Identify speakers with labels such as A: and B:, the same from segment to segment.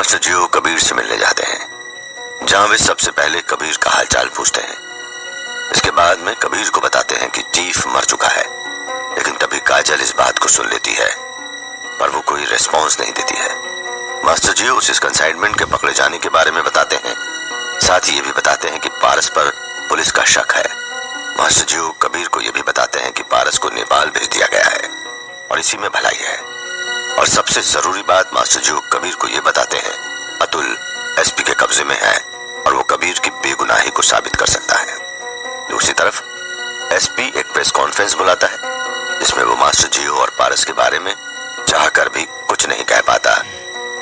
A: Master जियो कबीर से मिलने जाते हैं, जहां वे सबसे पहले कबीर का हालचाल पूछते हैं। इसके बाद में कबीर को बताते हैं कि चीफ मर चुका है, लेकिन तभी काजल इस बात को सुन लेती है, पर वो कोई रिस्पॉन्स नहीं देती है। मास्टर जियो उसे इस कंसाइनमेंट के पकड़े जाने के बारे में बताते हैं, साथ ही ये भी बताते हैं कि पारस पर पुलिस का शक है। मास्टर जियो कबीर को ये भी बताते हैं कि पारस को नेपाल भेज दिया गया है और इसी में भलाई है। और सबसे जरूरी बात मास्टर जियो कबीर को ये बताते हैं, अतुल एसपी के कब्जे में है और वो कबीर की बेगुनाही को साबित कर सकता है। दूसरी तरफ एसपी एक प्रेस कॉन्फ्रेंस बुलाता है, जिसमें वो मास्टर जियो और पारस के बारे में चाहकर भी कुछ नहीं कह पाता,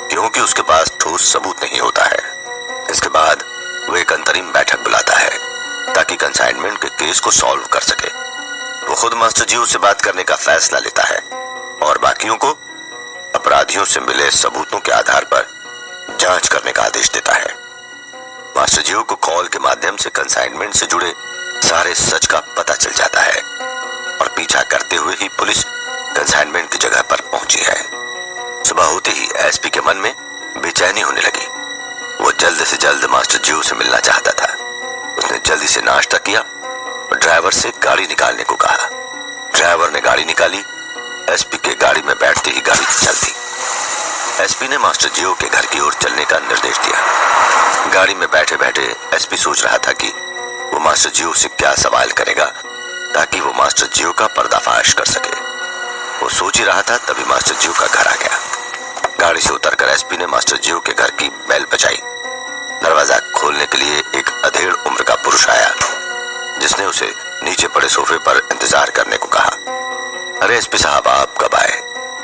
A: क्योंकि उसके पास ठोस सबूत नहीं होता है। इसके बाद वो एक अंतरिम बैठक बुलाता है ताकि कंसाइनमेंट के केस को सॉल्व कर सके। वो खुद मास्टर जियो से बात करने का फैसला लेता है और बाकियों को अपराधियों से मिले सबूतों के आधार पर जांच करने का आदेश देता है। मास्टर जियो को कॉल के माध्यम से कंसाइनमेंट से जुड़े सारे सच का पता चल जाता है और पीछा करते हुए ही पुलिस कंसाइनमेंट की जगह पर पहुंची है। सुबह होते ही एसपी के मन में बेचैनी होने लगी। वो जल्द से जल्द मास्टर जियो से मिलना चाहता था। उसने जल्दी से नाश्ता किया और ड्राइवर से गाड़ी निकालने को कहा। ड्राइवर ने गाड़ी निकाली। एसपी के गाड़ी में बैठते ही गाड़ी चल दी। एसपी ने मास्टर जियो के घर की ओर चलने का निर्देश दिया। गाड़ी में बैठे बैठे एसपी सोच रहा था कि वो मास्टर जियो से क्या सवाल करेगा ताकि वो मास्टर जियो का पर्दाफाश कर सके। वो सोच ही रहा था तभी मास्टर जियो का घर आ गया। गाड़ी से उतरकर एसपी ने मास्टर जियो के घर की बेल बजाई। दरवाजा खोलने के लिए एक अधेड़ उम्र का पुरुष आया, जिसने उसे नीचे पड़े सोफे पर इंतजार करने को कहा। अरे एसपी साहब, आप कब आए?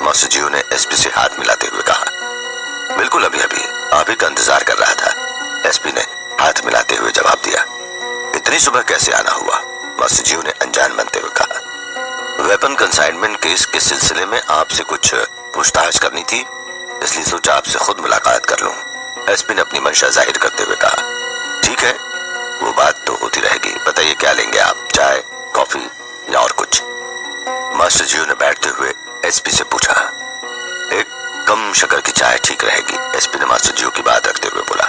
A: मास्टर जियो ने एसपी से हाथ मिलाते हुए कहा। बिल्कुल अभी अभी, आप ही का इंतजार कर रहा था, एसपी ने हाथ मिलाते हुए जवाब दिया। इतनी सुबह कैसे आना हुआ? मास्टर जियो ने अनजान बनते हुए कहा। वेपन कंसाइनमेंट केस के सिलसिले में आपसे कुछ पूछताछ करनी थी, इसलिए सोचा आपसे खुद मुलाकात कर लूं, एसपी ने अपनी मंशा जाहिर करते हुए कहा। ठीक है, वो बात तो होती रहेगी। बताइए क्या लेंगे आप, चाय, कॉफी या और कुछ? मास्टर जियो ने बैठते हुए एसपी से पूछा। एक कम शक्कर की चाय ठीक रहेगी, एसपी ने मास्टर जियो की बात रखते हुए बोला।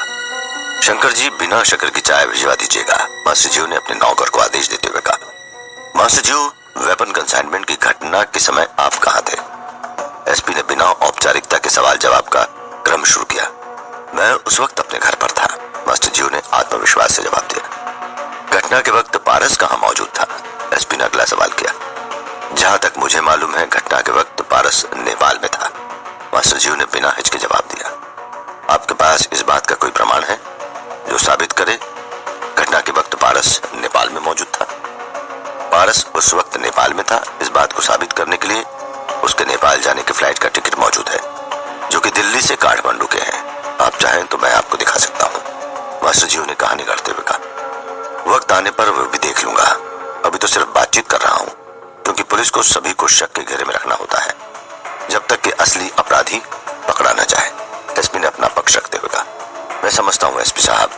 A: शंकर जी, बिना शक्कर की चाय भिजवा दीजिएगा, मास्टर जियो ने अपने नौकर को आदेश देते हुए कहा। मास्टर जियो, वेपन कंसाइनमेंट की घटना के समय आप कहाँ थे? एसपी ने बिना औपचारिकता के सवाल जवाब का क्रम शुरू किया। मैं उस वक्त अपने घर पर था, मास्टर जियो ने आत्मविश्वास से जवाब दिया। घटना के वक्त पारस कहाँ मौजूद था? एसपी ने अगला सवाल किया। जहां तक मुझे मालूम है घटना के वक्त पारस नेपाल में था, मास्टर जियो ने बिना हिचके जवाब दिया। आपके पास इस बात का कोई प्रमाण है जो साबित करे घटना के वक्त पारस नेपाल में मौजूद था? पारस उस वक्त नेपाल में था, इस बात को साबित करने के लिए उसके नेपाल जाने के फ्लाइट का टिकट मौजूद है, जो कि दिल्ली से काठमांडू के हैं। आप चाहें तो मैं आपको दिखा सकता हूँ, मास्टर जियो ने कहानी करते हुए कहा। वक्त आने पर वो भी देख लूंगा, अभी तो सिर्फ बातचीत कर रहा हूँ, क्योंकि पुलिस को सभी को शक के घेरे में रखना होता है जब तक कि असली अपराधी पकड़ा न जाए, एसपी ने अपना पक्ष रखते हुए कहा। मैं समझता हूँ एसपी साहब,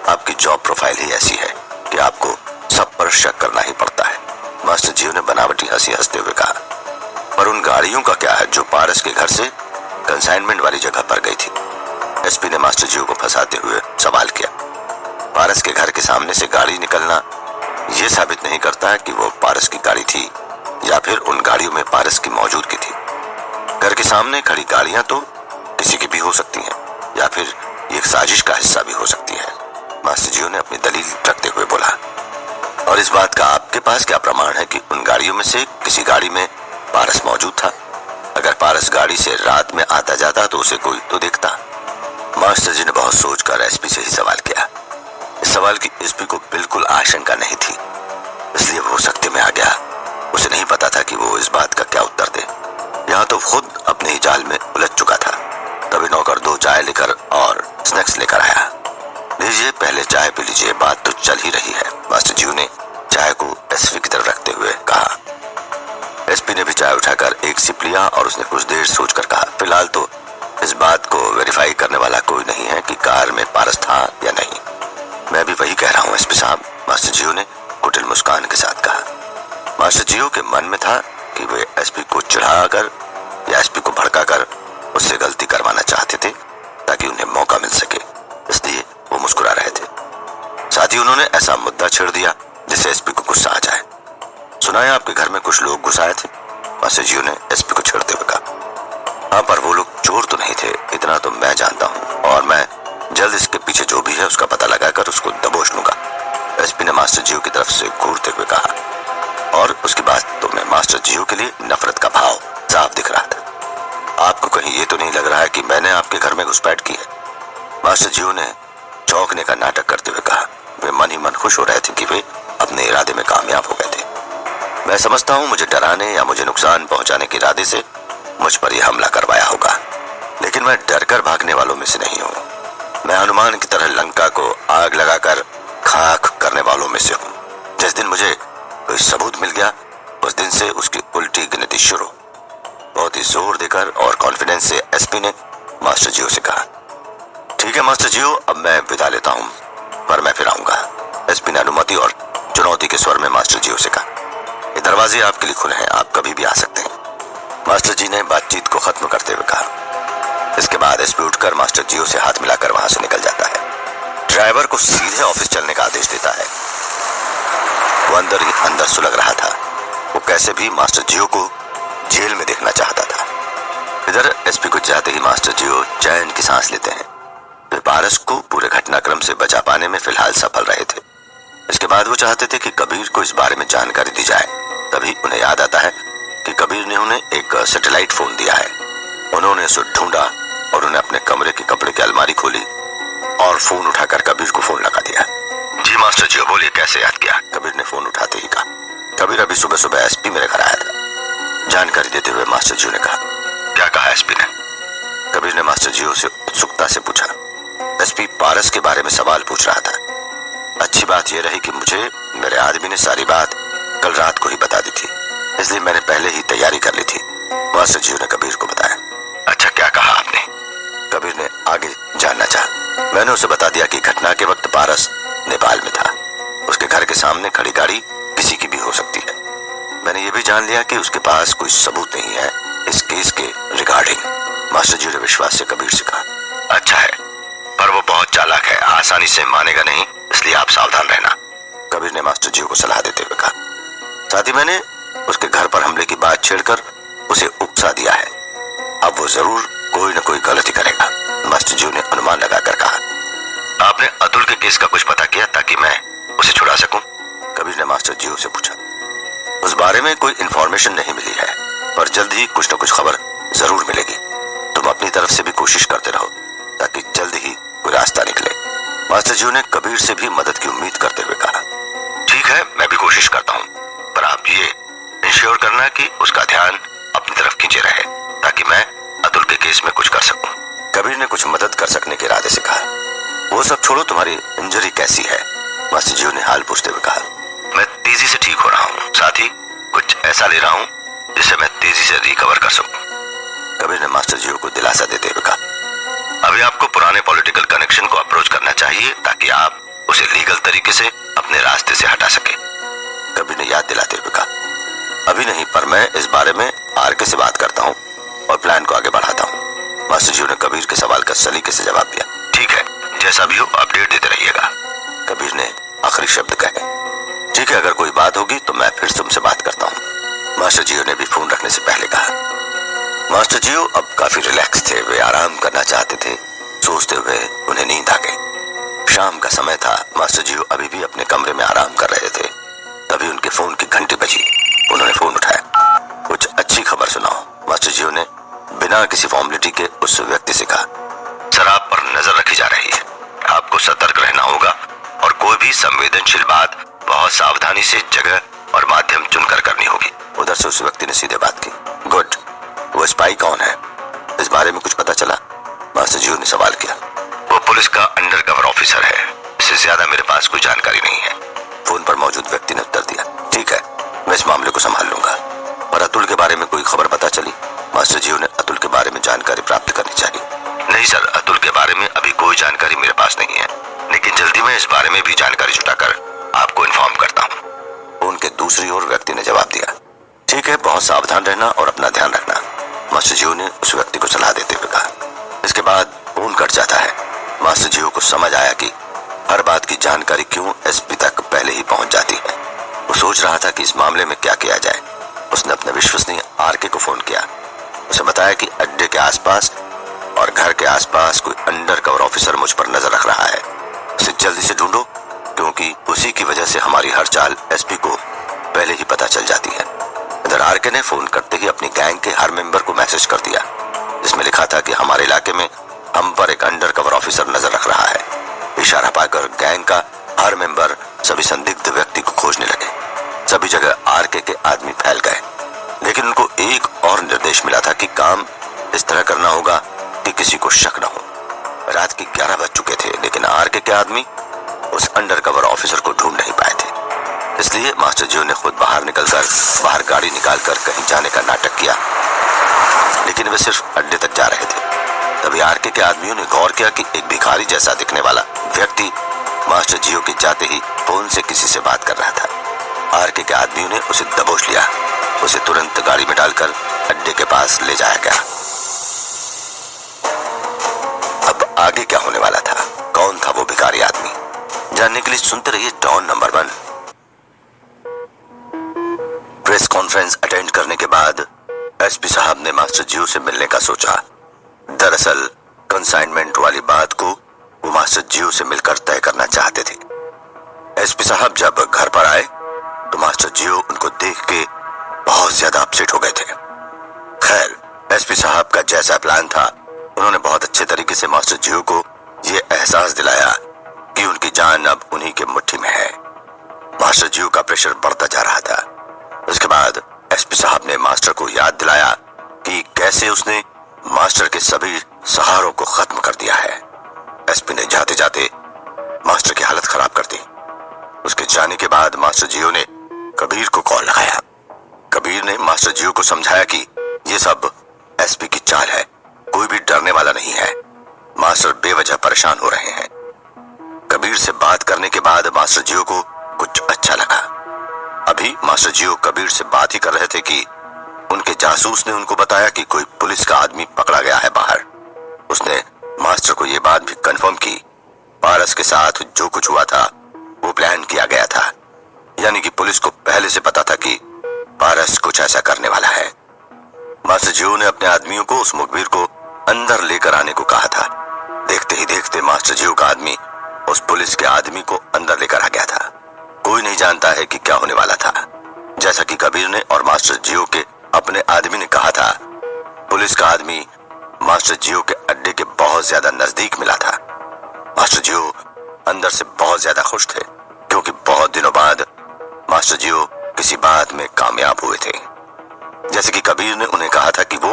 A: आपकी जॉब प्रोफाइल ही ऐसी है कि आपको सब पर शक करना ही पड़ता है, मास्टर जियो ने बनावटी हंसी हंसते हुए कहा। पर उन गाड़ियों का क्या है जो पारस के घर से कंसाइनमेंट वाली जगह पर गई थी? एसपी ने मास्टर जियो को फंसाते हुए सवाल किया। पारस के घर के सामने से गाड़ी निकलना यह साबित नहीं करता कि वो पारस की गाड़ी थी या फिर उन गाड़ियों में पारस की मौजूदगी थी। घर के सामने खड़ी गाड़ियां तो किसी की भी हो सकती हैं या फिर एक साजिश का हिस्सा भी हो सकती है, मास्टर जियो ने अपनी दलील रखते हुए बोला। और इस बात का आपके पास क्या प्रमाण है कि उन गाड़ियों में से किसी गाड़ी में पारस मौजूद था? अगर पारस गाड़ी से रात में आता जाता तो उसे कोई तो देखता। मास्टर जी ने बहुत सोचकर एसपी से ही सवाल किया। इस सवाल की एसपी को बिल्कुल आशंका नहीं थी, इसलिए वो सख्ती में आ गया। उसे नहीं पता था कि वो इस बात का क्या उत्तर दे। यहाँ तो खुद अपने ही जाल में उलझ चुका था। तभी नौकर 2 चाय लेकर और स्नैक्स लेकर आया। लीजिए, पहले चाय पी लीजिए, बात तो चल ही रही है, मास्टर जी ने चाय को एसपी की तरफ रखते हुए कहा। एसपी ने भी चाय उठाकर एक सिप लिया और उसने कुछ देर सोचकर कहा, फिलहाल तो इस बात को वेरीफाई करने वाला कोई नहीं है कि कार में पारस था या नहीं। मैं भी वही कह रहा हूँ एसपी साहब, मास्टर जियो ने कुटिल मुस्कान के साथ कहा। मास्टर जियो के मन में था कि वे एसपी को चिढ़ाकर या एसपी को भड़काकर उससे गलती करवाना चाहते थे, ताकि उन्हें मौका मिल सके, इसलिए वो मुस्कुरा रहे थे। साथ ही उन्होंने ऐसा मुद्दा छेड़ दिया जिससे एसपी को गुस्सा आ जाए। सुना है आपके घर में कुछ लोग घुस आए थे, मास्टर जी ने एसपी को छेड़ते हुए कहा। हाँ, पर वो लोग चोर तो नहीं थे, इतना तो मैं जानता हूँ, और मैं जल्द इसके पीछे जो भी है उसका पता लगाकर उसको दबोच लूंगा, एसपी ने मास्टर जी की तरफ से घूरते हुए कहा। और उसकी बातों में मास्टर जी के लिए नफरत का भाव साफ दिख रहा था। आपको कहीं ये तो नहीं लग रहा है कि मैंने आपके घर में घुसपैठ की है, मास्टर जी ने चौंकने का नाटक करते हुए कहा। वे मन ही मन खुश हो रहे थे कि वे अपने इरादे में कामयाब हो गए थे। मैं समझता हूँ मुझे डराने या मुझे नुकसान पहुंचाने के इरादे से मुझ पर यह हमला करवाया होगा, लेकिन मैं डरकर भागने वालों में से नहीं हूँ। मैं हनुमान की तरह लंका को आग लगाकर खाक करने वालों में से हूँ। जिस दिन मुझे कोई सबूत मिल गया उस दिन से उसकी उल्टी गिनती शुरू। बहुत ही जोर देकर और कॉन्फिडेंस से एसपी ने मास्टर जी से कहा। ठीक है मास्टर जी, अब मैं विदा लेता हूँ, पर मैं फिर आऊंगा, एसपी ने अनुमति और चुनौती के स्वर में मास्टर जी से कहा। ये दरवाजे आपके लिए खुले हैं, आप कभी भी आ सकते हैं, मास्टर जी ने बातचीत को खत्म करते हुए कहा। इसके बाद एसपी उठकर मास्टर जी से हाथ मिलाकर वहां से निकल जाता है। ड्राइवर को सीधे ऑफिस चलने का आदेश देता है। वो अंदर ही अंदर सुलग रहा था। वो कैसे भी मास्टर जी को जेल में देखना चाहता था। इधर एसपी को जाते ही मास्टर जी चैन की सांस लेते हैं। वे पारस को पूरे घटनाक्रम से बचा पाने में फिलहाल सफल रहे थे। इसके बाद वो चाहते थे कि कबीर को इस बारे में जानकारी दी जाए। तभी उन्हें याद आता है कि कबीर ने उन्हें एक सैटेलाइट फोन दिया है। उन्होंने उसे ढूंढा और उन्हें अपने कमरे की कपड़े की अलमारी खोली और फोन उठाकर कबीर को फोन लगा दिया। जी मास्टर जी, बोलिए कैसे याद किया, कबीर ने फोन उठाते ही कहा। कबीर अभी सुबह सुबह एसपी मेरे घर आया था, जानकारी देते हुए मास्टर जी ने कहा। क्या कहा एसपी ने, कबीर ने मास्टर जी से उत्सुकता से पूछा। एसपी पारस के बारे में सवाल पूछ रहा था। अच्छी बात यह रही कि मुझे मेरे आदमी ने सारी बात कल रात को ही बता दी थी, इसलिए मैंने पहले ही तैयारी कर ली थी, मास्टर जी ने कबीर को बताया। अच्छा, क्या कहा आपने, कबीर ने आगे जानना चाहा। मैंने उसे बता दिया कि घटना के वक्त पारस नेपाल में था। उसके घर के सामने खड़ी गाड़ी किसी की भी हो सकती है। मैंने ये भी जान लिया कि उसके पास कोई सबूत नहीं है इस केस के रिगार्डिंग, मास्टर जी ने विश्वास से कबीर से कहा। अच्छा है, पर वो बहुत चालाक है, आसानी से मानेगा नहीं, इसलिए आप सावधान रहना, कबीर ने मास्टर जी को सलाह देते हुए कहा। साथ ही मैंने उसके घर पर हमले की बात छेड़कर उसे उकसा दिया है। अब वो जरूर कोई न कोई गलती करेगा, मास्टर जी ने अनुमान लगाकर कहा। आपने अतुल के केस का कुछ पता किया ताकि मैं उसे छुड़ा सकूं, कबीर ने मास्टर जी से पूछा। उस बारे में कोई इन्फॉर्मेशन नहीं मिली है, पर जल्द ही कुछ न कुछ खबर जरूर मिलेगी। तुम अपनी तरफ से भी कोशिश करते रहो ताकि जल्द ही कोई रास्ता निकले, मास्टर जी ने कबीर से भी मदद की उम्मीद करते हुए कहा। ठीक है, मैं भी कोशिश करता हूँ, पर आप ये इंश्योर करना कि उसका ध्यान अपनी तरफ खींचे रहे ताकि मैं अतुल के केस में कुछ कर सकूं, कबीर ने कुछ मदद कर सकने के इरादे से कहा। वो सब छोड़ो, तुम्हारी इंजरी कैसी है, मास्टर जी ने हाल पूछते हुए कहा। मैं तेजी से ठीक हो रहा हूँ, साथ ही कुछ ऐसा ले रहा हूँ जिससे मैं तेजी से रिकवर कर सकूं, कबीर ने मास्टर जी को दिलासा देते हुए कहा। अभी आपको पुराने पॉलिटिकल कनेक्शन को अप्रोच करना चाहिए ताकि आप उसे लीगल तरीके से अपने रास्ते से हटा सके, कबीर ने याद दिलाते हुए कहा। अभी नहीं, पर मैं इस बारे में आरके से बात करता हूँ और प्लान को आगे बढ़ाता हूँ, मास्टर जी ने कबीर के सवाल का सलीके से जवाब दिया। ठीक है, जैसा भी हो अपडेट देते रहिएगा, कबीर ने आखिरी शब्द कहे। ठीक है, अगर कोई बात होगी तो मैं फिर तुमसे बात करता हूँ, मास्टर जी ने भी फोन रखने से पहले कहा। मास्टर जी अब काफी रिलैक्स थे, वे आराम करना चाहते थे। सोचते हुए उन्हें नींद आ गई। शाम का समय था, मास्टर जी अभी भी अपने कमरे में आराम कर रहे थे। तभी उनके फोन की घंटी बजी। उन्होंने फोन उठाया। कुछ अच्छी खबर सुनाओ, मास्टर जी ने बिना किसी फॉर्मेलिटी के उस व्यक्ति से कहा। सर, आप पर नजर रखी जा रही है, आपको सतर्क रहना होगा और कोई भी संवेदनशील बात बहुत सावधानी से जगह और माध्यम चुनकर करनी होगी, उधर से उस व्यक्ति ने सीधे बात की। गुड, वो स्पाई कौन है, इस बारे में कुछ पता चला, मास्टर जी ने सवाल किया। वो पुलिस का अंडरकवर ऑफिसर है, इससे ज्यादा मेरे पास कोई जानकारी नहीं है, फोन पर मौजूद व्यक्ति ने उत्तर दिया। ठीक है, मैं इस मामले को संभाल लूंगा, पर अतुल के बारे में कोई खबर पता चली, मास्टर जी ने अतुल के बारे में जानकारी प्राप्त करनी चाहिए। नहीं सर, अतुल के बारे में अभी कोई जानकारी मेरे पास नहीं है, लेकिन जल्दी मैं इस बारे में भी जानकारी जुटाकर आपको इन्फॉर्म करता हूँ, उनके दूसरी ओर व्यक्ति ने जवाब दिया। ठीक है, बहुत सावधान रहना और अपना ध्यान रखना, मास्टर जी ने उस व्यक्ति को सलाह देते हुए कहा। इसके बाद फोन कट जाता समझ आया कि हर बात की जानकारी क्यों एसपी तक पहले ही पहुंच जाती है। वो सोच रहा था कि इस मामले में क्या किया जाए। उसने अपने विश्वसनीय आरके को फोन किया। उसे बताया कि अड्डे के आसपास और घर के आसपास कोई अंडर कवर ऑफिसर मुझ पर नजर रख रहा है। उसे जल्दी से ढूंढो, क्योंकि उसी की वजह से हमारी हर चाल एसपी को पहले ही पता चल जाती है। इधर आरके ने फोन करते ही अपनी गैंग के हर मेंबर को मैसेज कर दिया, जिसमें लिखा था कि हमारे इलाके में हम पर एक अंडर कवर ऑफिसर नजर रख रहा है। इशारा पाकर गैंग का हर मेंबर सभी संदिग्ध व्यक्ति को खोजने लगे। सभी जगह आरके के आदमी फैल गए, लेकिन उनको एक और निर्देश मिला था कि काम इस तरह करना होगा कि किसी को शक न हो। रात के 11 बज चुके थे, लेकिन आरके के आदमी उस अंडर कवर ऑफिसर को ढूंढ नहीं पाए थे। इसलिए मास्टर जियो ने खुद बाहर गाड़ी निकालकर कहीं जाने का नाटक किया, लेकिन वे सिर्फ अड्डे तक जा रहे थे। तभी आरके के आदमियों ने गौर किया कि एक भिखारी जैसा दिखने वाला व्यक्ति मास्टर जियो के जाते ही फोन से किसी से बात कर रहा था। आरके के आदमियों ने उसे दबोच लिया। उसे तुरंत गाड़ी में डालकर अड्डे के पास ले जाया गया। अब आगे क्या होने वाला था, कौन था वो भिखारी आदमी, जानने के लिए सुनते रहिए Don number 1। Press conference attend करने के बाद एसपी साहब ने मास्टर जियो से मिलने का सोचा। दरअसल कंसाइनमेंट वाली बात को वो मास्टर जियो से मिलकर तय करना चाहते थे। एसपी साहब जब घर पर आए तो मास्टर जियो उनको देख के बहुत ज्यादा अपसेट हो गए थे। खैर, एसपी साहब का जैसा प्लान था, उन्होंने बहुत अच्छे तरीके से मास्टर जियो को ये एहसास दिलाया कि उनकी जान अब उन्हीं के मुट्ठी में है। मास्टर जियो का प्रेशर बढ़ता जा रहा था। उसके बाद एसपी साहब ने मास्टर को याद दिलाया कि कैसे उसने मास्टर के सभी सहारों को खत्म कर दिया है। एसपी ने जाते जाते मास्टर की हालत खराब कर दी। उसके जाने के बाद मास्टर जियो ने कबीर को कॉल लगाया। कबीर ने मास्टर जियो को समझाया कि ये सब एसपी की चाल है, कोई भी डरने वाला नहीं है, मास्टर बेवजह परेशान हो रहे हैं। कबीर से बात करने के बाद मास्टर जियो को कुछ अच्छा लगा। अभी मास्टर जियो कबीर से बात ही कर रहे थे कि उनके जासूस ने उनको बताया कि कोई पुलिस का आदमी पकड़ा गया है बाहर। उसने मास्टर को यह बात भी कंफर्म की, पारस के साथ जो कुछ हुआ था वो प्लान किया गया था। यानी कि पुलिस को पहले से पता था कि पारस कुछ ऐसा करने वाला है। मास्टर जियो ने अपने आदमियों को उस मुखबिर को अंदर लेकर आने को कहा था। देखते ही देखते मास्टर जियो का आदमी उस पुलिस के आदमी को अंदर लेकर आ गया था। कोई नहीं जानता है कि क्या होने वाला था। जैसा कि कबीर ने और मास्टर जियो के अपने आदमी ने कहा था, पुलिस का आदमी मास्टर जियो के अड्डे के बहुत ज्यादा नजदीक मिला था। मास्टर जियो अंदर से बहुत ज्यादा खुश थे, क्योंकि बहुत दिनों बाद मास्टर जियो किसी बात में कामयाब हुए थे। जैसे कि कबीर ने उन्हें कहा था कि वो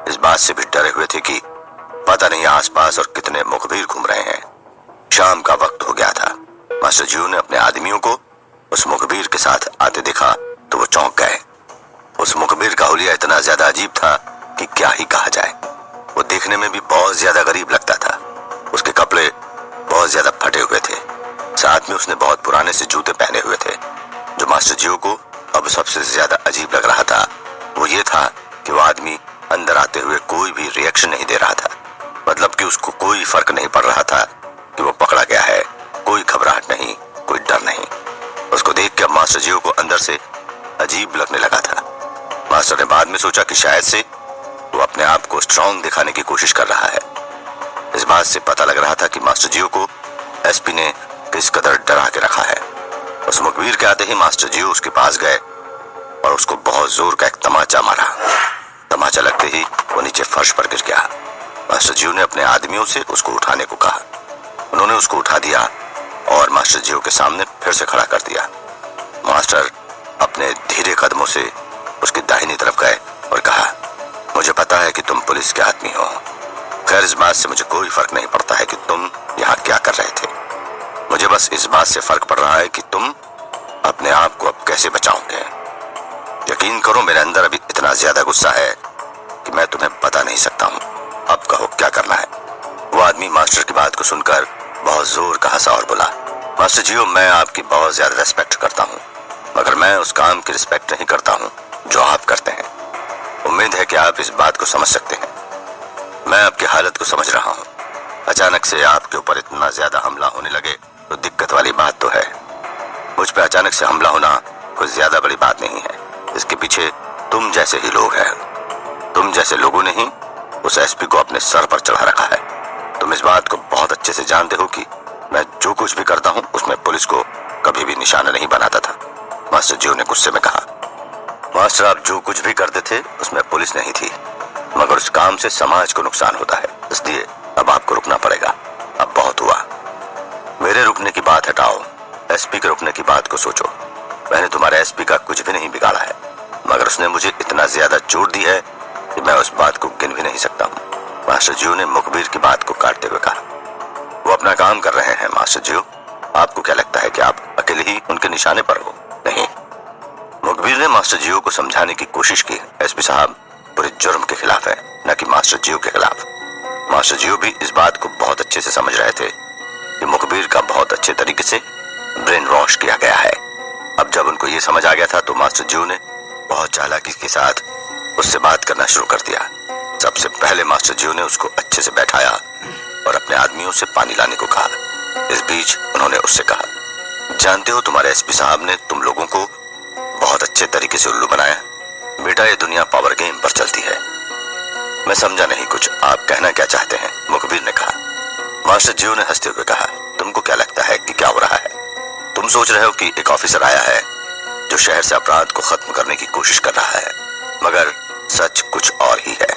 A: इस बात से भी डरे हुए थे कि पता नहीं आसपास और कितने मुखबिर घूम रहे हैं। शाम का वक्त हो गया था। मास्टर जियो ने अपने आदमियों को उस मुखबिर के साथ आते देखा तो वो चौंक गए। उस मुखबिर का हुलिया इतना ज्यादा अजीब था कि क्या ही कहा जाए। वो देखने में भी बहुत ज्यादा गरीब लगता था। उसके कपड़े बहुत ज्यादा फटे हुए थे, साथ में उसने बहुत पुराने से जूते पहने हुए थे। जो मास्टर जियो को अब सबसे ज्यादा अजीब लग रहा था वो ये था कि वो आदमी अंदर आते हुए कोई भी रिएक्शन नहीं दे रहा था। मतलब कि उसको कोई फर्क नहीं पड़ रहा था कि वो पकड़ा गया है। कोई घबराहट नहीं, कोई डर नहीं। उसको देख के अब मास्टर जियो को अंदर से अजीब लगने लगा था। मास्टर ने बाद में सोचा कि शायद से वो अपने आप को स्ट्रांग दिखाने की कोशिश कर रहा है। इस बात से पता लग रहा था कि मास्टर जियो को एसपी ने किस कदर डरा के रखा है। उस मुखबिर के आते ही मास्टर जियो उसके पास गए और उसको बहुत जोर का एक तमाचा मारा। तमाचा लगते ही वो नीचे फर्श पर गिर गया। मास्टर जियो ने अपने आदमियों से उसको उठाने को कहा। उन्होंने उसको उठा दिया और मास्टर जियो के सामने फिर से खड़ा कर दिया। मास्टर अपने धीरे कदमों से उसकी दाहिनी तरफ गए और कहा, मुझे पता है कि तुम पुलिस के आदमी हो। खैर, इस बात से मुझे कोई फर्क नहीं पड़ता है कि तुम यहाँ क्या कर रहे थे। मुझे बस इस बात से फर्क पड़ रहा है कि तुम अपने आप को अब कैसे बचाओगे। यकीन करो, मेरे अंदर अभी इतना ज्यादा गुस्सा है कि मैं तुम्हें बता नहीं सकता हूँ। अब कहो क्या करना है। वो आदमी मास्टर की बात को सुनकर बहुत जोर का हंसा और बोला, मास्टर जियो, मैं आपकी बहुत ज्यादा रिस्पेक्ट करता हूँ, मगर मैं उस काम की रिस्पेक्ट नहीं करता हूँ जो आप करते हैं। उम्मीद है कि आप इस बात को समझ सकते हैं। मैं आपकी हालत को समझ रहा हूँ। अचानक से आपके ऊपर इतना ज्यादा हमला होने लगे तो दिक्कत वाली बात तो है। मुझ पे अचानक से हमला होना कोई ज्यादा बड़ी बात नहीं है। इसके पीछे तुम जैसे ही लोग हैं। तुम जैसे लोगों ने ही उस एसपी को अपने सर पर चढ़ा रखा है। तुम इस बात को बहुत अच्छे से जानते हो कि मैं जो कुछ भी करता हूँ उसमें पुलिस को कभी भी निशाना नहीं बनाता था। मास्टर जियो ने गुस्से में कहा। मास्टर, आप जो कुछ भी करते थे उसमें पुलिस नहीं थी, मगर उस काम से समाज को नुकसान होता है, इसलिए अब आपको रुकना पड़ेगा। अब बहुत हुआ। मेरे रुकने की बात हटाओ, एसपी के रुकने की बात को सोचो। मैंने तुम्हारे एसपी का कुछ भी नहीं बिगाड़ा है, मगर उसने मुझे इतना ज्यादा चोट दी है कि मैं उस बात को गिन भी नहीं सकता हूँ। मास्टर जियो ने मुखबिर की बात को काटते हुए कहा। वो अपना काम कर रहे हैं मास्टर जियो। आपको क्या लगता है कि आप अकेले ही उनके निशाने पर हो? नहीं। मुखबिर ने मास्टर जियो को समझाने की कोशिश की। एसपी साहब पूरे जुर्म के खिलाफ है, न कि मास्टर जियो के खिलाफ। मास्टर जियो भी इस बात को बहुत अच्छे से समझ रहे थे कि मुखबिर का बहुत अच्छे तरीके से ब्रेन वॉश किया गया है। अब जब उनको ये समझ आ गया था तो मास्टर जियो ने बहुत चालाकी के साथ उससे बात करना शुरू कर दिया। सबसे पहले मास्टर जियो ने उसको अच्छे से बैठाया और अपने आदमियों से पानी लाने को कहा। इस बीच उन्होंने उससे कहा, जानते हो तुम्हारे एसपी साहब ने तुम लोगों को बहुत अच्छे तरीके से उल्लू बनाया। बेटा, ये दुनिया पावर गेम पर चलती है। मैं समझा नहीं कुछ, आप कहना क्या चाहते हैं? मुखबिर ने कहा। मास्टर जियो ने हंसते हुए कहा, तुमको क्या लगता है कि क्या हो रहा है? तुम सोच रहे हो कि एक ऑफिसर आया है जो शहर से अपराध को खत्म करने की कोशिश कर रहा है, मगर सच कुछ और ही है।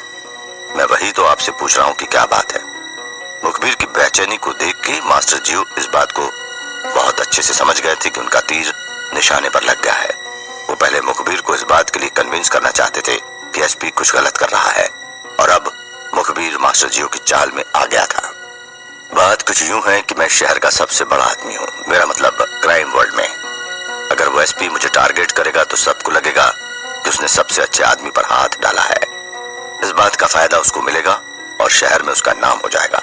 A: मैं वही तो आपसे पूछ रहा हूँ कि क्या बात है। मुखबिर की बेचैनी को देख के मास्टर जियो इस बात को बहुत अच्छे से समझ गए थे कि उनका तीर निशाने पर लग गया है। वो पहले मुखबिर को इस बात के लिए कन्विंस करना चाहते थे कि एसपी कुछ गलत कर रहा है, और अब मुखबिर मास्टर जियो की चाल में आ गया था। बात कुछ यूं है कि मैं शहर का सबसे बड़ा आदमी हूँ, मेरा मतलब क्राइम वर्ल्ड में। अगर वो एसपी मुझे टारगेट करेगा तो सबको लगेगा कि उसने सबसे अच्छे आदमी पर हाथ डाला है। इस बात का फायदा उसको मिलेगा और शहर में उसका नाम हो जाएगा।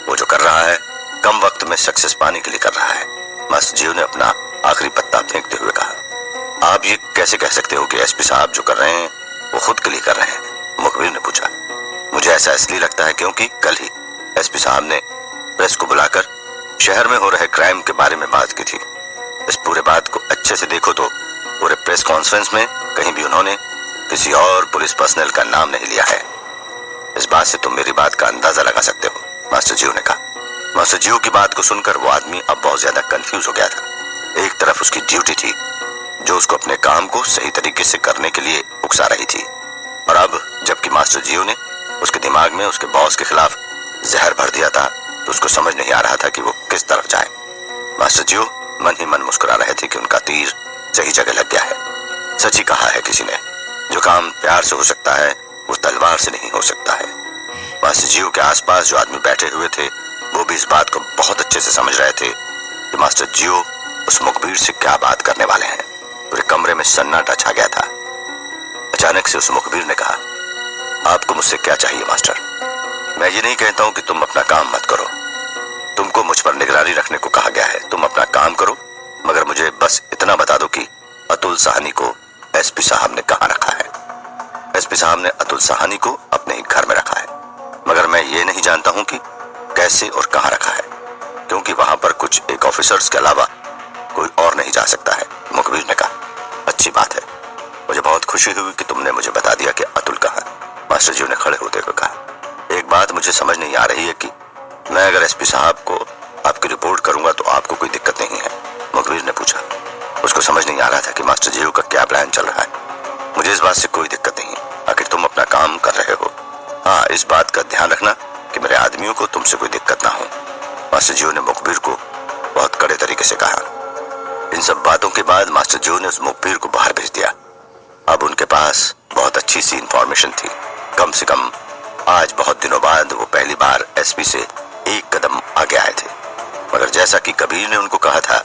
A: वो जो कर रहा है कम वक्त में सक्सेस पाने के लिए कर रहा है। मास्टर जियो ने अपना आखिरी पत्ता फेंकते हुए कहा। आप ये कैसे कह सकते हो कि एसपी साहब जो कर रहे हैं वो खुद के लिए कर रहे हैं? मुखबिर ने पूछा। मुझे ऐसा इसलिए लगता है क्योंकि कल ही एसपी साहब ने प्रेस को बुलाकर शहर में हो रहे क्राइम के बारे में बात की थी। इस पूरे बात को अच्छे से देखो तो पूरे प्रेस कॉन्फ्रेंस में कहीं भी उन्होंने किसी और पुलिस पर्सनल का नाम नहीं लिया है। इस बात से तुम मेरी बात का अंदाजा लगा सकते हो, मास्टर जियो ने कहा। मास्टर जियो की बात को सुनकर वो आदमी अब बहुत ज्यादा कंफ्यूज हो गया था। एक तरफ उसकी ड्यूटी थी जो उसको अपने काम को सही तरीके से करने के लिए उकसा रही थी, और अब जबकि मास्टर जियो ने उसके दिमाग में उसके बॉस के खिलाफ जहर भर दिया था तो उसको समझ नहीं आ रहा था कि वो किस तरफ जाए। मास्टर जियो मन ही मन मुस्कुरा रहे थे कि उनका तीर सही जगह लग गया है। सच ही कहा है किसी ने, जो काम प्यार से हो सकता है वो तलवार से नहीं हो सकता है। मास्टर जियो के आसपास जो आदमी बैठे हुए थे वो भी इस बात को बहुत अच्छे से समझ रहे थे कि मास्टर जियो उस मुखबिर से क्या बात करने वाले हैं। पूरे कमरे में सन्नाटा छा गया था। अचानक से उस मुखबिर ने कहा, आपको मुझसे क्या चाहिए मास्टर? मैं ये नहीं कहता हूं कि तुम अपना काम मत करो। तुमको मुझ पर निगरानी रखने को कहा गया है, तुम अपना काम करो, मगर मुझे बस इतना बता दो कि अतुल साहनी को एसपी साहब ने कहाँ रखा है। एसपी साहब ने अतुल साहनी को अपने ही घर में रखा है, मगर मैं ये नहीं जानता हूँ कि कैसे और कहाँ रखा है, क्योंकि वहां पर कुछ एक ऑफिसर्स के अलावा कोई और नहीं जा सकता है। मुखबिर ने कहा। अच्छी बात है, मुझे बहुत खुशी हुई कि तुमने मुझे बता दिया कि अतुल कहाँ है। मास्टर जियो ने खड़े होते हुए कहा, एक बात मुझे समझ नहीं आ रही है कि मैं अगर एसपी साहब को आपकी रिपोर्ट करूंगा तो आपको कोई दिक्कत नहीं है? मुखबिर ने पूछा। उसको समझ नहीं आ रहा था कि मास्टर जियो का क्या प्लान चल रहा है। मुझे इस बात से कोई दिक्कत नहीं, आखिर तुम अपना काम कर रहे हो। हाँ, इस बात का ध्यान रखना कि मेरे आदमियों को तुमसे कोई दिक्कत ना हो। मास्टर जियो ने मुखबिर को बहुत कड़े तरीके से कहा। इन सब बातों के बाद मास्टर जियो ने उस मुखबिर को बाहर भेज दिया। अब उनके पास बहुत अच्छी सी इंफॉर्मेशन थी। कम से कम आज बहुत दिनों बाद वो पहली बार एसपी से एक कदम आगे आए थे। मगर जैसा कि कबीर ने उनको कहा था,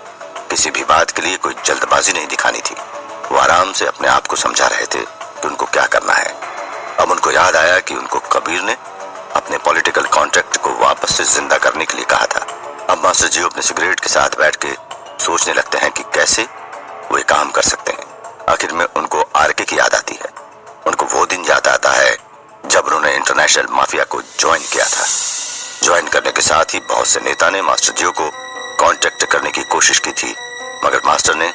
A: किसी भी बात के लिए कोई जल्दबाजी नहीं दिखानी थी। वो आराम से अपने आप को समझा रहे थे कि उनको क्या करना है। अब उनको याद आया कि उनको कबीर ने अपने पॉलिटिकल कॉन्ट्रैक्ट को वापस से जिंदा करने के लिए कहा था। अब मास्टर जियो अपने सिगरेट के साथ बैठ के सोचने लगते हैं कि कैसे वो ये काम कर सकते हैं। आखिर में उनको आरके की याद आती है। उनको वो दिन याद आता है जब उन्होंने इंटरनेशनल माफिया को ज्वाइन किया था। ज्वाइन करने के इसके साथ ही बहुत से नेता ने मास्टर जियो को कांटेक्ट करने की कोशिश की थी, मगर मास्टर ने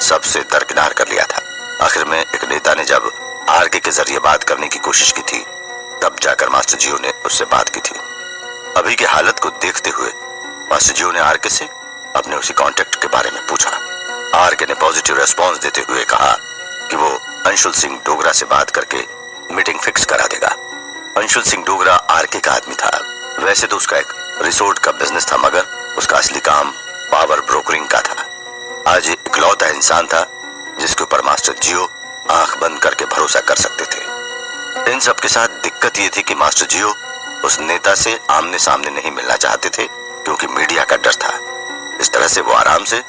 A: सबसे दरकिनार कर लिया था। आखिर में एक नेता ने जब आरके के जरिए बात करने की कोशिश की थी, तब जाकर मास्टर जियो ने उससे बात की थी। अभी की हालत को देखते हुए मास्टर जियो ने आरके से अपने उसी कांटेक्ट के बारे में पूछा। आरके ने पॉजिटिव रेस्पॉन्स देते हुए कहा कि वो अंशुल सिंह डोगरा से बात करके मीटिंग फिक्स करा देगा। अंशुल सिंह डोगरा आरके का आदमी था। वैसे तो उसका एक रिसोर्ट का बिजनेस था, मगर उसका असली काम पावर ब्रोकरिंग का था। आज इकलौता इंसान था जिसके ऊपर मास्टर जियो आंख बंद करके भरोसा कर सकते थे। इन सब के साथ दिक्कत ये थी कि मास्टर जियो उस नेता से आमने सामने नहीं मिलना चाहते थे, क्योंकि मीडिया का डर था। इस तरह से वो आराम से